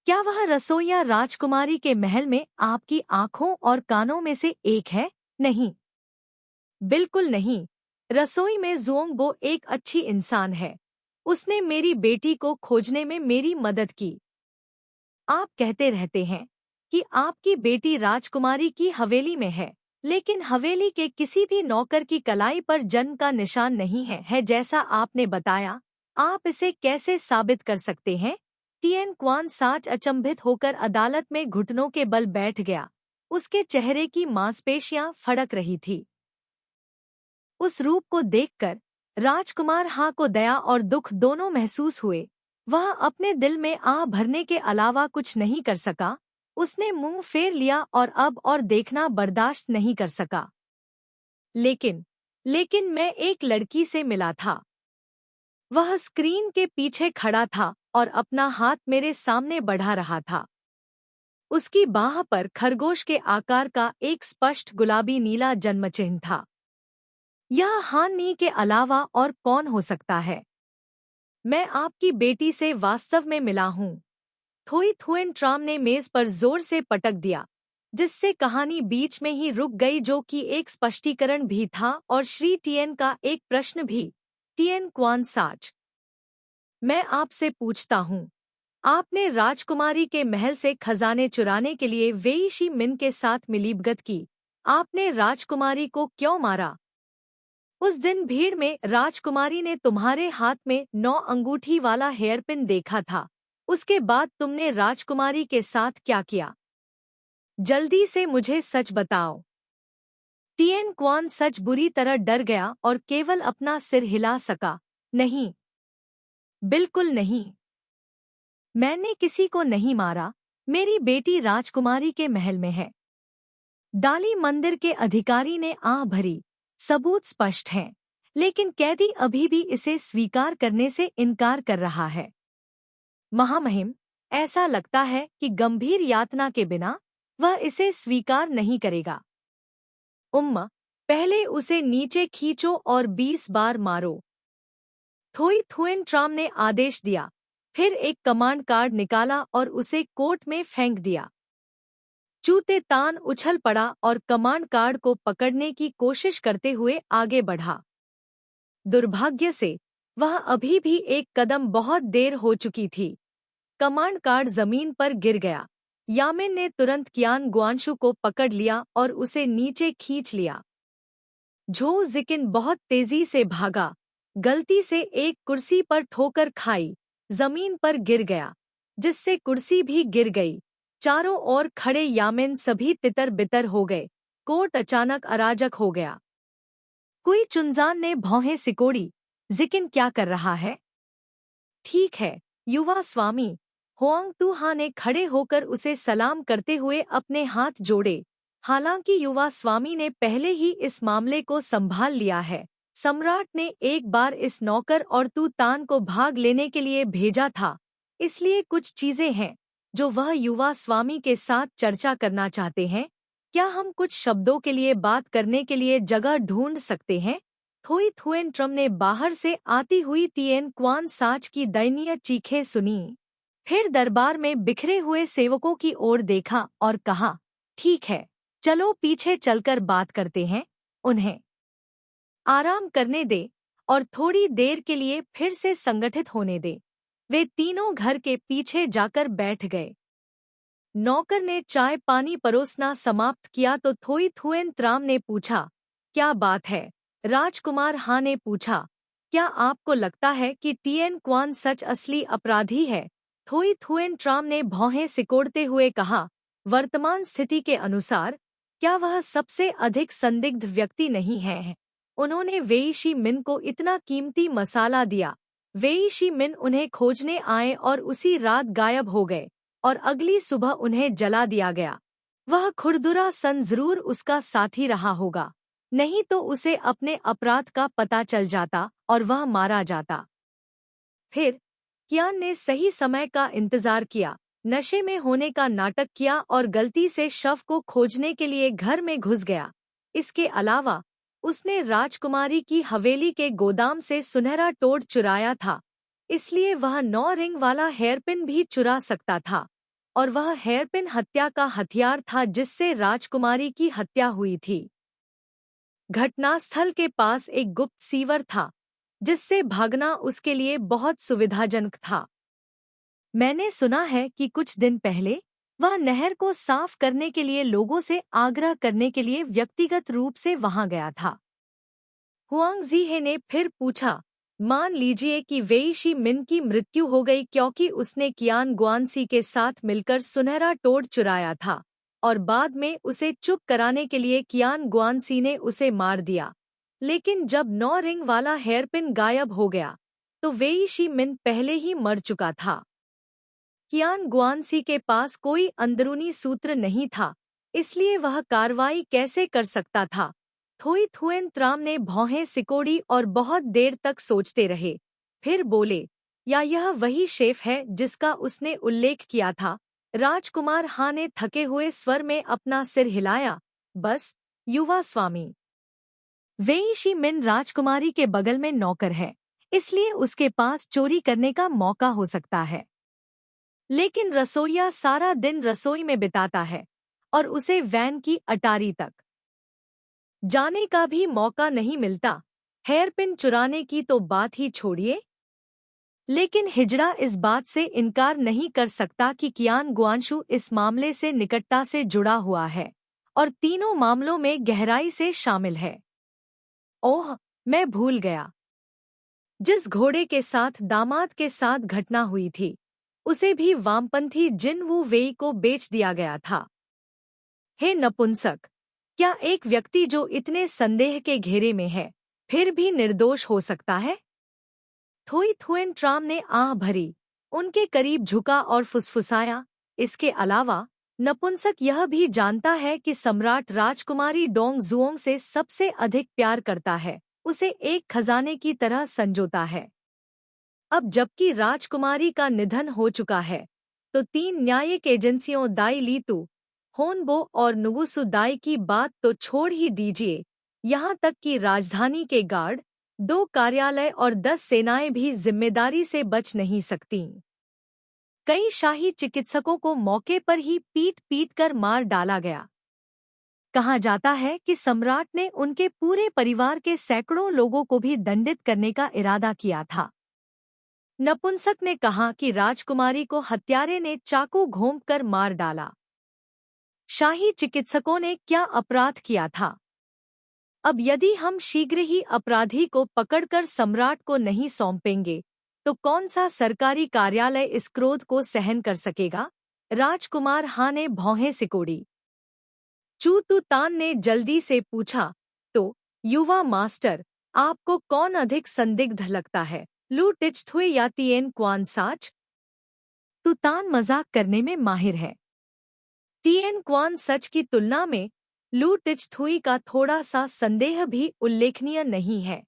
क्या वह रसोइया राजकुमारी के महल में आपकी आंखों और कानों में से एक है? नहीं, बिल्कुल नहीं। रसोई में ज़ुओंगबो एक अच्छी इंसान है। उसने मेरी बेटी को खोजने में मेरी मदद की। आप कहते रहते हैं कि आपकी बेटी राजकुमारी की हवेली में है, लेकिन हवेली के किसी भी नौकर की कलाई पर जन्म का निशान नहीं है जैसा आपने बताया। आप इसे कैसे साबित कर सकते हैं? टिएन क्वान साच अचंभित होकर अदालत में घुटनों के बल बैठ गया। उसके चेहरे की मांसपेशियां फड़क रही थी। उस रूप को देखकर राजकुमार हा को दया और दुख दोनों महसूस हुए। वह अपने दिल में आह भरने के अलावा कुछ नहीं कर सका। उसने मुंह फेर लिया और अब और देखना बर्दाश्त नहीं कर सका। लेकिन मैं एक लड़की से मिला था। वह स्क्रीन के पीछे खड़ा था और अपना हाथ मेरे सामने बढ़ा रहा था। उसकी बाह पर खरगोश के आकार का एक स्पष्ट गुलाबी नीला जन्मचिह्न था। यह हान नी के अलावा और कौन हो सकता है? मैं आपकी बेटी से वास्तव में मिला हूँ। थोई थुएन ट्राम ने मेज पर जोर से पटक दिया, जिससे कहानी बीच में ही रुक गई, जो कि एक स्पष्टीकरण भी था और श्री टिएन का एक प्रश्न भी। टिएन क्वान साच, मैं आपसे पूछता हूँ, आपने राजकुमारी के महल से खजाने चुराने के लिए वेई शी मिन के साथ मिलीभगत की। आपने राजकुमारी को क्यों मारा? उस दिन भीड़ में राजकुमारी ने तुम्हारे हाथ में 9 अंगूठी वाला हेयरपिन देखा था। उसके बाद तुमने राजकुमारी के साथ क्या किया? जल्दी से मुझे सच बताओ। टिएन क्वान सच बुरी तरह डर गया और केवल अपना सिर हिला सका। नहीं, बिल्कुल नहीं। मैंने किसी को नहीं मारा। मेरी बेटी राजकुमारी के महल में है। डाली मंदिर के अधिकारी ने आह भरी। सबूत स्पष्ट हैं, लेकिन कैदी अभी भी इसे स्वीकार करने से इनकार कर रहा है। महामहिम, ऐसा लगता है कि गंभीर यातना के बिना वह इसे स्वीकार नहीं करेगा। पहले उसे नीचे खींचो और 20 बार मारो। थोई थुएन ट्राम ने आदेश दिया, फिर एक कमांड कार्ड निकाला और उसे कोर्ट में फेंक दिया। चूते तान उछल पड़ा और कमांड कार्ड को पकड़ने की कोशिश करते हुए आगे बढ़ा। दुर्भाग्य से वह अभी भी एक कदम बहुत देर हो चुकी थी। कमांड कार्ड जमीन पर गिर गया। यामिन ने तुरंत कियान गुआंशु को पकड़ लिया और उसे नीचे खींच लिया। झो जिकिन बहुत तेजी से भागा, गलती से एक कुर्सी पर ठोकर खाई, जमीन पर गिर गया, जिससे कुर्सी भी गिर गई। चारों ओर खड़े यामिन सभी तितर बितर हो गए। कोर्ट अचानक अराजक हो गया। कोई चुनजान ने भौहें सिकोड़ी। जिकिन क्या कर रहा है? ठीक है, युवा स्वामी। होआंग तू हा ने खड़े होकर उसे सलाम करते हुए अपने हाथ जोड़े। हालांकि युवा स्वामी ने पहले ही इस मामले को संभाल लिया है। सम्राट ने एक बार इस नौकर और तू तान को भाग लेने के लिए भेजा था, इसलिए कुछ चीजें हैं जो वह युवा स्वामी के साथ चर्चा करना चाहते हैं। क्या हम कुछ शब्दों के लिए बात करने के लिए जगह ढूंढ सकते हैं? थोई थुएन ट्रम ने बाहर से आती हुई तिएन क्वान साच की दयनीय चीखें सुनी। फिर दरबार में बिखरे हुए सेवकों की ओर देखा और कहा, ठीक है, चलो पीछे चलकर बात करते हैं। उन्हें आराम करने दे और थोड़ी देर के लिए फिर से संगठित होने दे। वे तीनों घर के पीछे जाकर बैठ गए। नौकर ने चाय पानी परोसना समाप्त किया तो थोई थुएन त्राम ने पूछा, क्या बात है? राजकुमार हा ने पूछा, क्या आपको लगता है कि टिएन क्वान सच असली अपराधी है? थोई थुएन ट्राम ने भौहें सिकोड़ते हुए कहा, वर्तमान स्थिति के अनुसार क्या वह सबसे अधिक संदिग्ध व्यक्ति नहीं है? उन्होंने वेई शी मिन को इतना कीमती मसाला दिया। वेई शी मिन उन्हें खोजने आए और उसी रात गायब हो गए और अगली सुबह उन्हें जला दिया गया। वह खुरदुरा सन जरूर उसका साथी रहा होगा, नहीं तो उसे अपने अपराध का पता चल जाता और वह मारा जाता। फिर कियान ने सही समय का इंतजार किया, नशे में होने का नाटक किया और गलती से शव को खोजने के लिए घर में घुस गया। इसके अलावा उसने राजकुमारी की हवेली के गोदाम से सुनहरा टोड चुराया था, इसलिए वह 9 रिंग वाला हेयरपिन भी चुरा सकता था और वह हेयरपिन हत्या का हथियार था जिससे राजकुमारी की हत्या हुई थी। घटनास्थल के पास एक गुप्त सीवर था जिससे भागना उसके लिए बहुत सुविधाजनक था। मैंने सुना है कि कुछ दिन पहले वह नहर को साफ करने के लिए लोगों से आग्रह करने के लिए व्यक्तिगत रूप से वहां गया था। हुआंग जीहे ने फिर पूछा, मान लीजिए कि वेई शी मिन की मृत्यु हो गई क्योंकि उसने कियान गुआनसी के साथ मिलकर सुनहरा टोड चुराया था और बाद में उसे चुप कराने के लिए कियान गुआनसी ने उसे मार दिया। लेकिन जब 9 रिंग वाला हेयरपिन गायब हो गया तो वेई शी मिन पहले ही मर चुका था। कियान गुआनसी के पास कोई अंदरूनी सूत्र नहीं था, इसलिए वह कार्रवाई कैसे कर सकता था? थोई थुएन त्राम ने भौहें सिकोड़ी और बहुत देर तक सोचते रहे। फिर बोले, या यह वही शेफ है जिसका उसने उल्लेख किया था? राजकुमार हा ने थके हुए स्वर में अपना सिर हिलाया, बस, युवा स्वामी। वेई शी मिन राजकुमारी के बगल में नौकर है, इसलिए उसके पास चोरी करने का मौका हो सकता है। लेकिन रसोइया सारा दिन रसोई में बिताता है और उसे वैन की अटारी तक जाने का भी मौका नहीं मिलता। हेयरपिन चुराने की तो बात ही छोड़िए। लेकिन हिजड़ा इस बात से इनकार नहीं कर सकता कि कियान गुआनशु इस मामले से निकटता से जुड़ा हुआ है और तीनों मामलों में गहराई से शामिल है। ओह, मैं भूल गया। जिस घोड़े के साथ दामाद के साथ घटना हुई थी उसे भी वामपंथी जिन वू वेई को बेच दिया गया था। हे नपुंसक, क्या एक व्यक्ति जो इतने संदेह के घेरे में है फिर भी निर्दोष हो सकता है? थोई थुएन ट्राम ने आह भरी, उनके करीब झुका और फुसफुसाया, इसके अलावा नपुंसक यह भी जानता है कि सम्राट राजकुमारी डोंग जुओंग से सबसे अधिक प्यार करता है, उसे एक खजाने की तरह संजोता है। अब जबकि राजकुमारी का निधन हो चुका है तो 3 न्यायिक एजेंसियों दाई लीतू, होनबो और नुगुसु दाई की बात तो छोड़ ही दीजिए, यहाँ तक कि राजधानी के गार्ड, 2 कार्यालय और 10 सेनाएं भी जिम्मेदारी से बच नहीं सकती। कई शाही चिकित्सकों को मौके पर ही पीट कर मार डाला गया। कहा जाता है कि सम्राट ने उनके पूरे परिवार के सैकड़ों लोगों को भी दंडित करने का इरादा किया था। नपुंसक ने कहा कि राजकुमारी को हत्यारे ने चाकू घोंपकर मार डाला। शाही चिकित्सकों ने क्या अपराध किया था? अब यदि हम शीघ्र ही अपराधी को पकड़कर सम्राट को नहीं सौंपेंगे तो कौन सा सरकारी कार्यालय इस क्रोध को सहन कर सकेगा? राजकुमार हा ने भौहें सिकोड़ी। चू तू तान ने जल्दी से पूछा, तो युवा मास्टर, आपको कौन अधिक संदिग्ध लगता है, लू टिचथुए या तिएन क्वान साच? तुतान मजाक करने में माहिर है। तिएन क्वान सच की तुलना में लू टिचथुई का थोड़ा सा संदेह भी उल्लेखनीय नहीं है।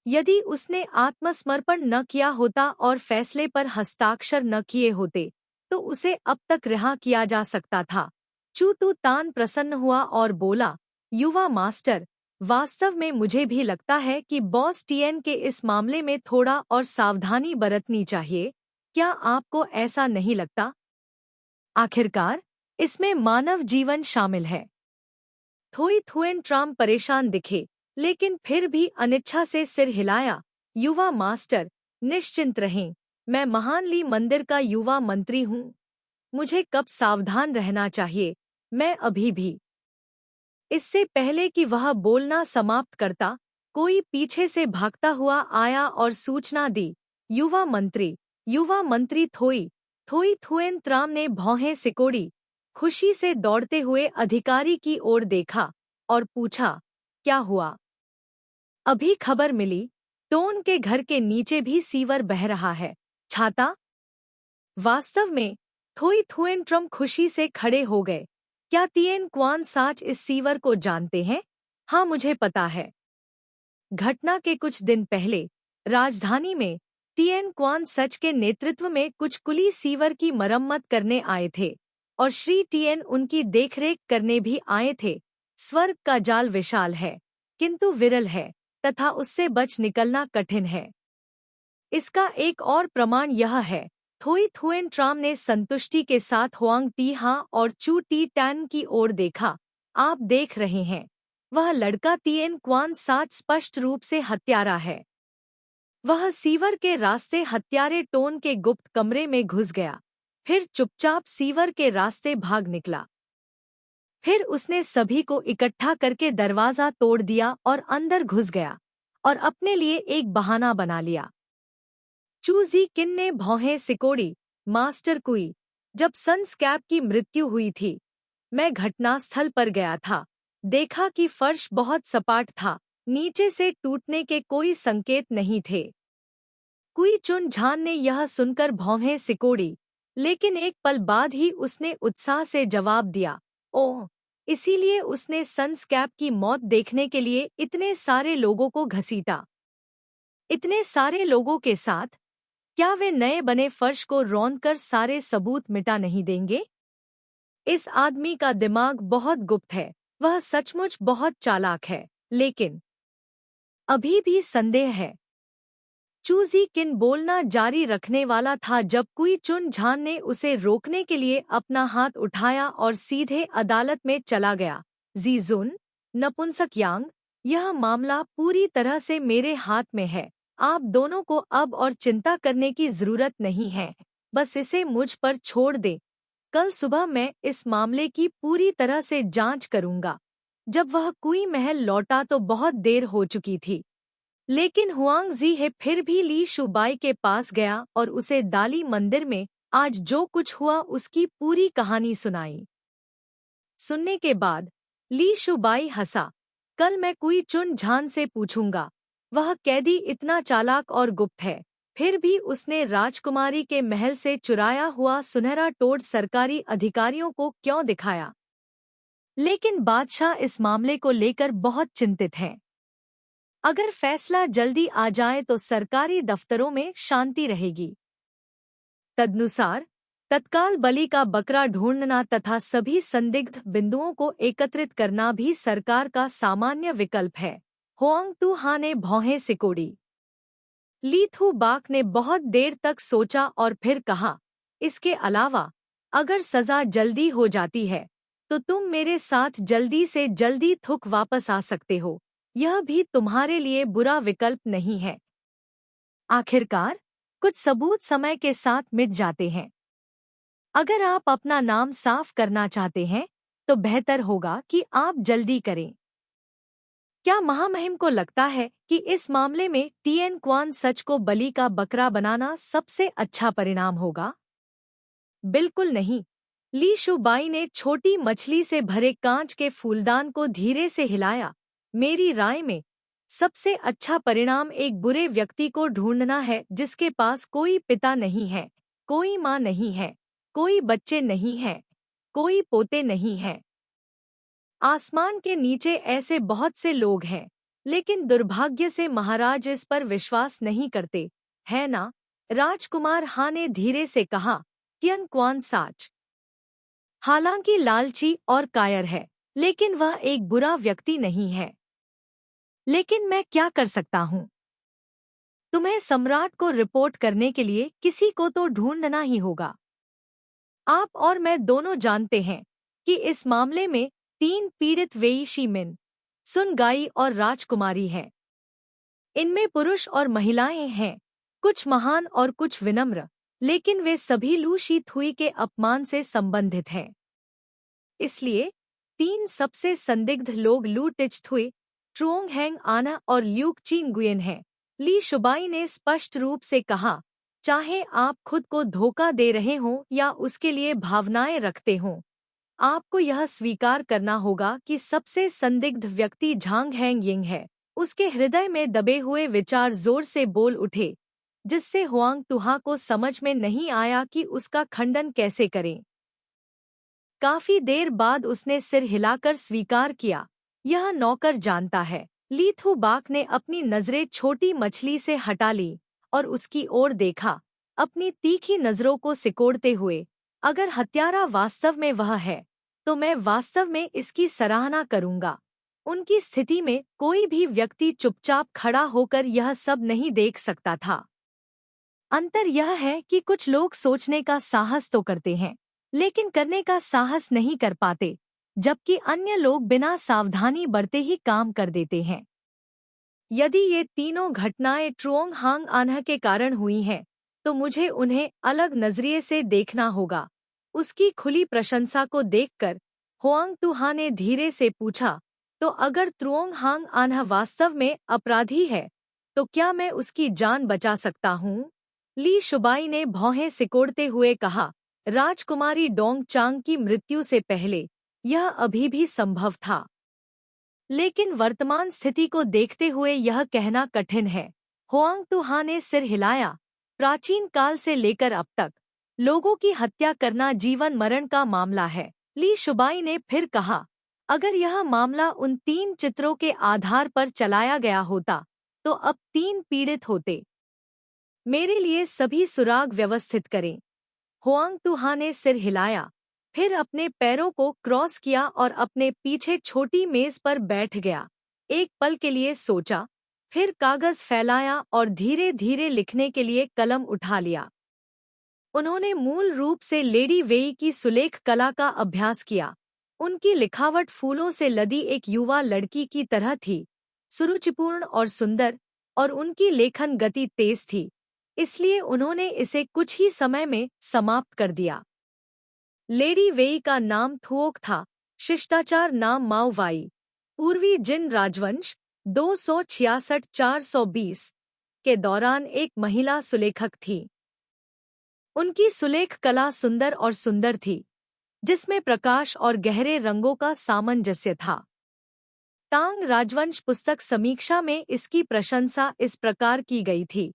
यदि उसने आत्मसमर्पण न किया होता और फैसले पर हस्ताक्षर न किए होते तो उसे अब तक रिहा किया जा सकता था। चू तू तान प्रसन्न हुआ और बोला, युवा मास्टर, वास्तव में मुझे भी लगता है कि बॉस टीएन के इस मामले में थोड़ा और सावधानी बरतनी चाहिए। क्या आपको ऐसा नहीं लगता? आखिरकार इसमें मानव जीवन शामिल है। थोई थुएन ट्राम परेशान दिखे, लेकिन फिर भी अनिच्छा से सिर हिलाया। युवा मास्टर, निश्चिंत रहें, मैं महान ली मंदिर का युवा मंत्री हूँ। मुझे कब सावधान रहना चाहिए, मैं अभी भी। इससे पहले कि वह बोलना समाप्त करता, कोई पीछे से भागता हुआ आया और सूचना दी। युवा मंत्री थोई थोई थुएन त्राम ने भौहें सिकोड़ी, खुशी से दौड़ते हुए अधिकारी की ओर देखा और पूछा, क्या हुआ? अभी खबर मिली, टोन के घर के नीचे भी सीवर बह रहा है। छाता? वास्तव में थोई थुएन ट्रम खुशी से खड़े हो गए। क्या तिएन क्वान साच इस सीवर को जानते हैं? हाँ, मुझे पता है। घटना के कुछ दिन पहले राजधानी में तिएन क्वान सच के नेतृत्व में कुछ कुली सीवर की मरम्मत करने आए थे और श्री टिएन उनकी देखरेख करने भी आए थे। स्वर्ग का जाल विशाल है, किंतु विरल है तथा उससे बच निकलना कठिन है। इसका एक और प्रमाण यह है। थोई थुएन ट्राम ने संतुष्टि के साथ हुआंग टी हा और चू टी टैन की ओर देखा। आप देख रहे हैं, वह लड़का तिएन क्वान साच स्पष्ट रूप से हत्यारा है। वह सीवर के रास्ते हत्यारे टोन के गुप्त कमरे में घुस गया, फिर चुपचाप सीवर के रास्ते भाग निकला। फिर उसने सभी को इकट्ठा करके दरवाजा तोड़ दिया और अंदर घुस गया और अपने लिए एक बहाना बना लिया। चू जी किन ने भौहें सिकोड़ी। मास्टर कुई, जब सन स्कैप की मृत्यु हुई थी, मैं घटनास्थल पर गया था। देखा कि फर्श बहुत सपाट था, नीचे से टूटने के कोई संकेत नहीं थे। कुई चुन झान ने यह सुनकर भौहें सिकोड़ी, लेकिन एक पल बाद ही उसने उत्साह से जवाब दिया, ओह, इसीलिए उसने सन स्कैप की मौत देखने के लिए इतने सारे लोगों को घसीटा। इतने सारे लोगों के साथ, क्या वे नए बने फर्श को रौंदकर सारे सबूत मिटा नहीं देंगे? इस आदमी का दिमाग बहुत गुप्त है, वह सचमुच बहुत चालाक है, लेकिन अभी भी संदेह है। चू जी किन बोलना जारी रखने वाला था जब कुई चुन झान ने उसे रोकने के लिए अपना हाथ उठाया और सीधे अदालत में चला गया। जीजुन, नपुंसक यांग, यह मामला पूरी तरह से मेरे हाथ में है। आप दोनों को अब और चिंता करने की जरूरत नहीं है, बस इसे मुझ पर छोड़ दे। कल सुबह मैं इस मामले की पूरी तरह से जांच करूंगा। जब वह कुई महल लौटा तो बहुत देर हो चुकी थी, लेकिन हुआंग जी हे फिर भी ली शुबाई के पास गया और उसे दाली मंदिर में आज जो कुछ हुआ उसकी पूरी कहानी सुनाई। सुनने के बाद ली शुबाई हंसा। कल मैं कुई चुन झान से पूछूंगा। वह कैदी इतना चालाक और गुप्त है, फिर भी उसने राजकुमारी के महल से चुराया हुआ सुनहरा टोड सरकारी अधिकारियों को क्यों दिखाया? लेकिन बादशाह इस मामले को लेकर बहुत चिंतित हैं। अगर फैसला जल्दी आ जाए तो सरकारी दफ्तरों में शांति रहेगी। तदनुसार तत्काल बलि का बकरा ढूंढना तथा सभी संदिग्ध बिंदुओं को एकत्रित करना भी सरकार का सामान्य विकल्प है। होआंग तू हा ने भौहें सिकोड़ी। ली थू बाक ने बहुत देर तक सोचा और फिर कहा, इसके अलावा अगर सजा जल्दी हो जाती है तो तुम मेरे साथ जल्दी से जल्दी थुक वापस आ सकते हो। यह भी तुम्हारे लिए बुरा विकल्प नहीं है। आखिरकार कुछ सबूत समय के साथ मिट जाते हैं। अगर आप अपना नाम साफ करना चाहते हैं तो बेहतर होगा कि आप जल्दी करें। क्या महामहिम को लगता है कि इस मामले में टिएन क्वान सच को बलि का बकरा बनाना सबसे अच्छा परिणाम होगा? बिल्कुल नहीं। ली शुबाई ने छोटी मछली से भरे कांच के फूलदान को धीरे से हिलाया। मेरी राय में सबसे अच्छा परिणाम एक बुरे व्यक्ति को ढूंढना है जिसके पास कोई पिता नहीं है, कोई माँ नहीं है, कोई बच्चे नहीं हैं, कोई पोते नहीं हैं। आसमान के नीचे ऐसे बहुत से लोग हैं, लेकिन दुर्भाग्य से महाराज इस पर विश्वास नहीं करते, है ना? राजकुमार हा ने धीरे से कहा, टिएन क्वान साच हालांकि लालची और कायर है, लेकिन वह एक बुरा व्यक्ति नहीं है। लेकिन मैं क्या कर सकता हूँ? तुम्हें सम्राट को रिपोर्ट करने के लिए किसी को तो ढूंढना ही होगा। आप और मैं दोनों जानते हैं कि इस मामले में 3 पीड़ित वेईशी मिन, सुनगाई और राजकुमारी हैं। इनमें पुरुष और महिलाएं हैं, कुछ महान और कुछ विनम्र, लेकिन वे सभी लू शीथुई के अपमान से संबंधित हैं। इसलिए 3 सबसे संदिग्ध लोग लू टिचथुई, ट्रुओंग हैंग आना और ल्यूक चिंगुयेन हैं। ली शुबाई ने स्पष्ट रूप से कहा, चाहे आप खुद को धोखा दे रहे हों या उसके लिए भावनाएं रखते हों, आपको यह स्वीकार करना होगा कि सबसे संदिग्ध व्यक्ति झांग हैंग यिंग है। उसके हृदय में दबे हुए विचार जोर से बोल उठे, जिससे हुआंग तुहा को समझ में नहीं आया कि उसका खंडन कैसे करें। काफी देर बाद उसने सिर हिलाकर स्वीकार किया, यह नौकर जानता है। ली थू बाक ने अपनी नजरें छोटी मछली से हटा ली और उसकी ओर देखा, अपनी तीखी नजरों को सिकोड़ते हुए। अगर हत्यारा वास्तव में वह है, तो मैं वास्तव में इसकी सराहना करूंगा। उनकी स्थिति में कोई भी व्यक्ति चुपचाप खड़ा होकर यह सब नहीं देख सकता था। अंतर यह है कि कुछ लोग सोचने का साहस तो करते हैं, लेकिन करने का साहस नहीं कर पाते, जबकि अन्य लोग बिना सावधानी बरते ही काम कर देते हैं। यदि ये तीनों घटनाएं ट्रुओंग हांग आन्ह के कारण हुई हैं, तो मुझे उन्हें अलग नजरिए से देखना होगा। उसकी खुली प्रशंसा को देखकर हुआंग तुहा ने धीरे से पूछा, तो अगर त्रुओंग हांग आन्ह वास्तव में अपराधी है, तो क्या मैं उसकी जान बचा सकता हूँ? ली शुबाई ने भौहें सिकोड़ते हुए कहा, राजकुमारी डोंग चांग की मृत्यु से पहले यह अभी भी संभव था, लेकिन वर्तमान स्थिति को देखते हुए यह कहना कठिन है। हुआंग तुहा ने सिर हिलाया। प्राचीन काल से लेकर अब तक लोगों की हत्या करना जीवन मरण का मामला है। ली शुबाई ने फिर कहा, अगर यह मामला उन 3 चित्रों के आधार पर चलाया गया होता, तो अब 3 पीड़ित होते। मेरे लिए सभी सुराग व्यवस्थित करें। हुआंग तुहा ने सिर हिलाया, फिर अपने पैरों को क्रॉस किया और अपने पीछे छोटी मेज पर बैठ गया। एक पल के लिए सोचा, फिर कागज फैलाया और धीरे धीरे लिखने के लिए कलम उठा लिया। उन्होंने मूल रूप से लेडी वेई की सुलेख कला का अभ्यास किया। उनकी लिखावट फूलों से लदी एक युवा लड़की की तरह थी, सुरुचिपूर्ण और सुंदर, और उनकी लेखन गति तेज थी, इसलिए उन्होंने इसे कुछ ही समय में समाप्त कर दिया। लेडी वेई का नाम थुओक था, शिष्टाचार नाम माओ वाई। पूर्वी जिन राजवंश 266-420 के दौरान एक महिला सुलेखक थी। उनकी सुलेख कला सुंदर और सुंदर थी, जिसमें प्रकाश और गहरे रंगों का सामंजस्य था। तांग राजवंश पुस्तक समीक्षा में इसकी प्रशंसा इस प्रकार की गई थी,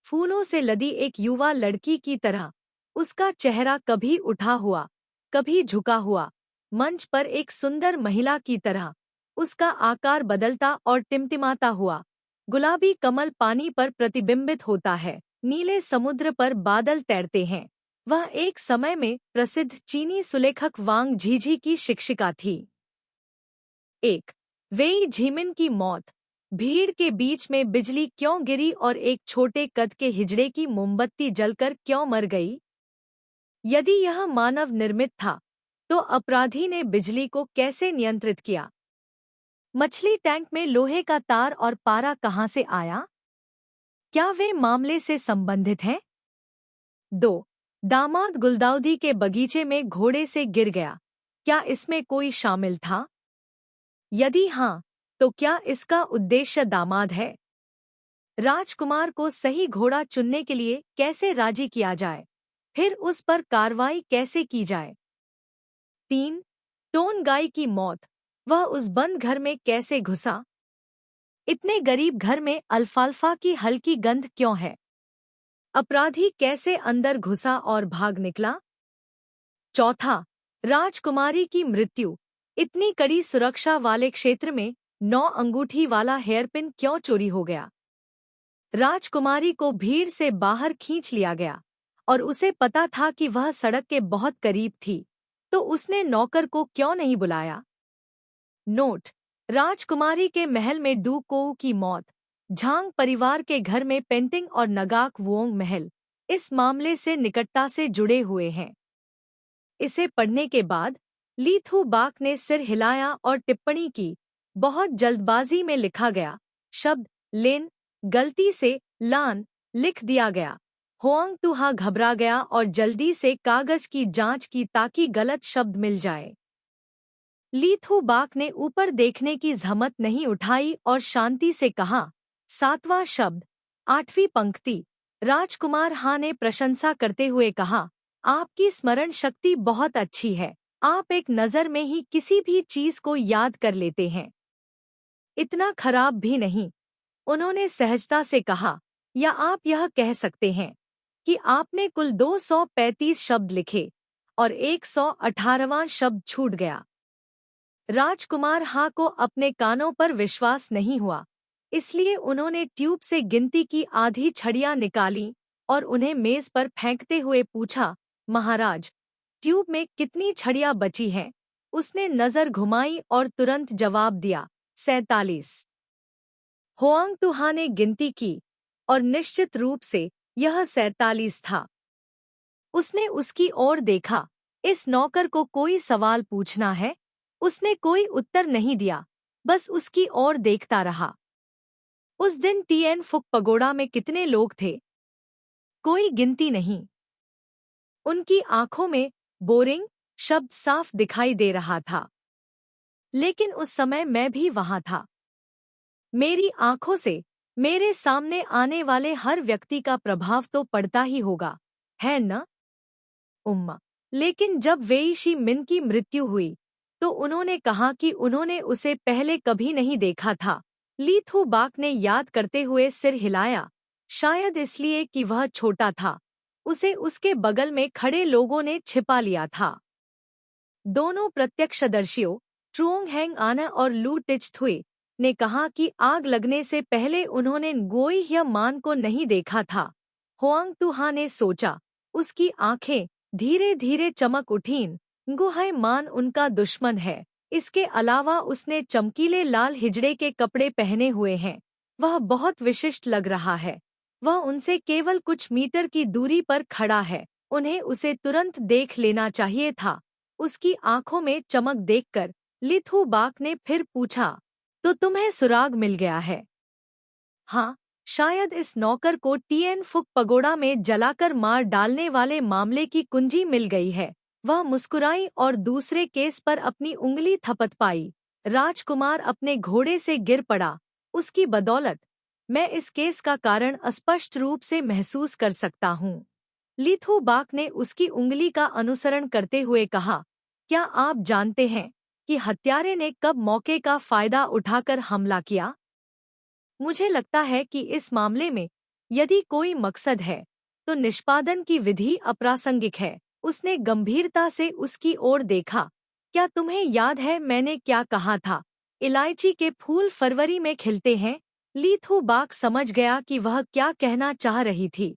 फूलों से लदी एक युवा लड़की की तरह, उसका चेहरा कभी उठा हुआ, कभी झुका हुआ, मंच पर एक सुंदर महिला की तरह, उसका आकार बदलता और टिमटिमाता हुआ। गुलाबी कमल पानी पर प्रतिबिंबित होता है, नीले समुद्र पर बादल तैरते हैं। वह एक समय में प्रसिद्ध चीनी सुलेखक वांग झीझी की शिक्षिका थी। 1. वेई झीमिन की मौत। भीड़ के बीच में बिजली क्यों गिरी और एक छोटे कद के हिजड़े की मोमबत्ती जलकर क्यों मर गई? यदि यह मानव निर्मित था, तो अपराधी ने बिजली को कैसे नियंत्रित किया? मछली टैंक में लोहे का तार और पारा कहां से आया? क्या वे मामले से संबंधित हैं? 2. दामाद गुलदाउदी के बगीचे में घोड़े से गिर गया, क्या इसमें कोई शामिल था? यदि हाँ, तो क्या इसका उद्देश्य दामाद है? राजकुमार को सही घोड़ा चुनने के लिए कैसे राजी किया जाए, फिर उस पर कार्रवाई कैसे की जाए? 3. टोन गाय की मौत। वह उस बंद घर में कैसे घुसा? इतने गरीब घर में अल्फाल्फा की हल्की गंध क्यों है? अपराधी कैसे अंदर घुसा और भाग निकला? 4. राजकुमारी की मृत्यु। इतनी कड़ी सुरक्षा वाले क्षेत्र में 9 अंगूठी वाला हेयरपिन क्यों चोरी हो गया? राजकुमारी को भीड़ से बाहर खींच लिया गया और उसे पता था कि वह सड़क के बहुत करीब थी, तो उसने नौकर को क्यों नहीं बुलाया? नोट: राजकुमारी के महल में डू कोउ की मौत, झांग परिवार के घर में पेंटिंग और नगाक वोंग महल इस मामले से निकटता से जुड़े हुए हैं। इसे पढ़ने के बाद ली थू बाक ने सिर हिलाया और टिप्पणी की, बहुत जल्दबाजी में लिखा गया शब्द लेन गलती से लान लिख दिया गया। होआंग तुहा घबरा गया और जल्दी से कागज की जांच की ताकि गलत शब्द मिल जाए। ली थू बाक ने ऊपर देखने की जहमत नहीं उठाई और शांति से कहा, 7वां शब्द, 8वीं पंक्ति। राजकुमार हा ने प्रशंसा करते हुए कहा, आपकी स्मरण शक्ति बहुत अच्छी है, आप एक नज़र में ही किसी भी चीज को याद कर लेते हैं। इतना खराब भी नहीं, उन्होंने सहजता से कहा, या आप यह कह सकते हैं कि आपने कुल 235 शब्द लिखे और 118वां शब्द छूट गया। राजकुमार हा को अपने कानों पर विश्वास नहीं हुआ, इसलिए उन्होंने ट्यूब से गिनती की आधी छड़ियां निकाली और उन्हें मेज पर फेंकते हुए पूछा, महाराज, ट्यूब में कितनी छड़ियां बची हैं? उसने नजर घुमाई और तुरंत जवाब दिया, 47। होआंग तुहा ने गिनती की और निश्चित रूप से यह 47 था। उसने उसकी ओर देखा, इस नौकर को कोई सवाल पूछना है? उसने कोई उत्तर नहीं दिया, बस उसकी ओर देखता रहा। उस दिन टीएन फुक पगोड़ा में कितने लोग थे? कोई गिनती नहीं। उनकी आंखों में बोरिंग शब्द साफ दिखाई दे रहा था। लेकिन उस समय मैं भी वहां था। मेरी आंखों से मेरे सामने आने वाले हर व्यक्ति का प्रभाव तो पड़ता ही होगा, है न? उम्मा। लेकिन जब वेई शी मिन की मृत्यु हुई तो उन्होंने कहा कि उन्होंने उसे पहले कभी नहीं देखा था। ली थू बाक ने याद करते हुए सिर हिलाया, शायद इसलिए कि वह छोटा था, उसे उसके बगल में खड़े लोगों ने छिपा लिया था। दोनों प्रत्यक्षदर्शियों ट्रुओंग हैंग आना और लू टिच थुई ने कहा कि आग लगने से पहले उन्होंने गोई या मान को नहीं देखा था। होआंग तुहा ने सोचा, उसकी आंखें धीरे धीरे चमक उठीं, गुहाय मान उनका दुश्मन है। इसके अलावा उसने चमकीले लाल हिजड़े के कपड़े पहने हुए हैं, वह बहुत विशिष्ट लग रहा है। वह उनसे केवल कुछ मीटर की दूरी पर खड़ा है, उन्हें उसे तुरंत देख लेना चाहिए था। उसकी आंखों में चमक देखकर ली थू बाक ने फिर पूछा, तो तुम्हें सुराग मिल गया है? हाँ, शायद इस नौकर को टीएन फुक पगोड़ा में जलाकर मार डालने वाले मामले की कुंजी मिल गई है। वह मुस्कुराई और दूसरे केस पर अपनी उंगली थपथपाई। राजकुमार अपने घोड़े से गिर पड़ा। उसकी बदौलत मैं इस केस का कारण स्पष्ट रूप से महसूस कर सकता हूँ। ली थू बाक ने उसकी उंगली का अनुसरण करते हुए कहा, क्या आप जानते हैं कि हत्यारे ने कब मौके का फायदा उठाकर हमला किया? मुझे लगता है कि इस मामले में यदि कोई मकसद है तो निष्पादन की विधि अप्रासंगिक है। उसने गंभीरता से उसकी ओर देखा, क्या तुम्हें याद है मैंने क्या कहा था? इलायची के फूल फरवरी में खिलते हैं। ली थू बाक समझ गया कि वह क्या कहना चाह रही थी।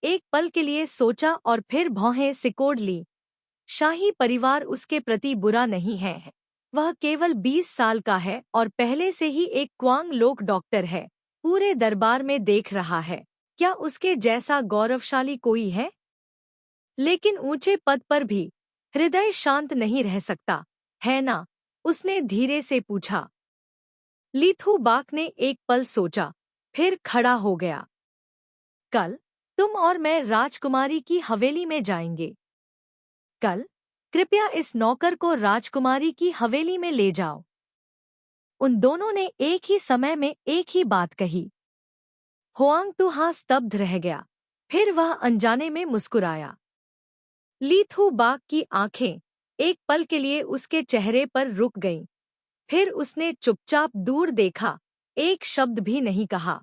एक पल के लिए सोचा और फिर भौहें सिकोड़ ली। शाही परिवार उसके प्रति बुरा नहीं है, वह केवल 20 साल का है और पहले से ही एक क्वांग लोक डॉक्टर है, पूरे दरबार में देख रहा है। क्या उसके जैसा गौरवशाली कोई है? लेकिन ऊंचे पद पर भी हृदय शांत नहीं रह सकता, है ना? उसने धीरे से पूछा। ली थू बाक ने एक पल सोचा, फिर खड़ा हो गया। कल तुम और मैं राजकुमारी की हवेली में जाएंगे। कल कृपया इस नौकर को राजकुमारी की हवेली में ले जाओ। उन दोनों ने एक ही समय में एक ही बात कही। होआंग तुहा स्तब्ध रह गया, फिर वह अनजाने में मुस्कुराया। ली थू बाक की आंखें एक पल के लिए उसके चेहरे पर रुक गईं। फिर उसने चुपचाप दूर देखा, एक शब्द भी नहीं कहा।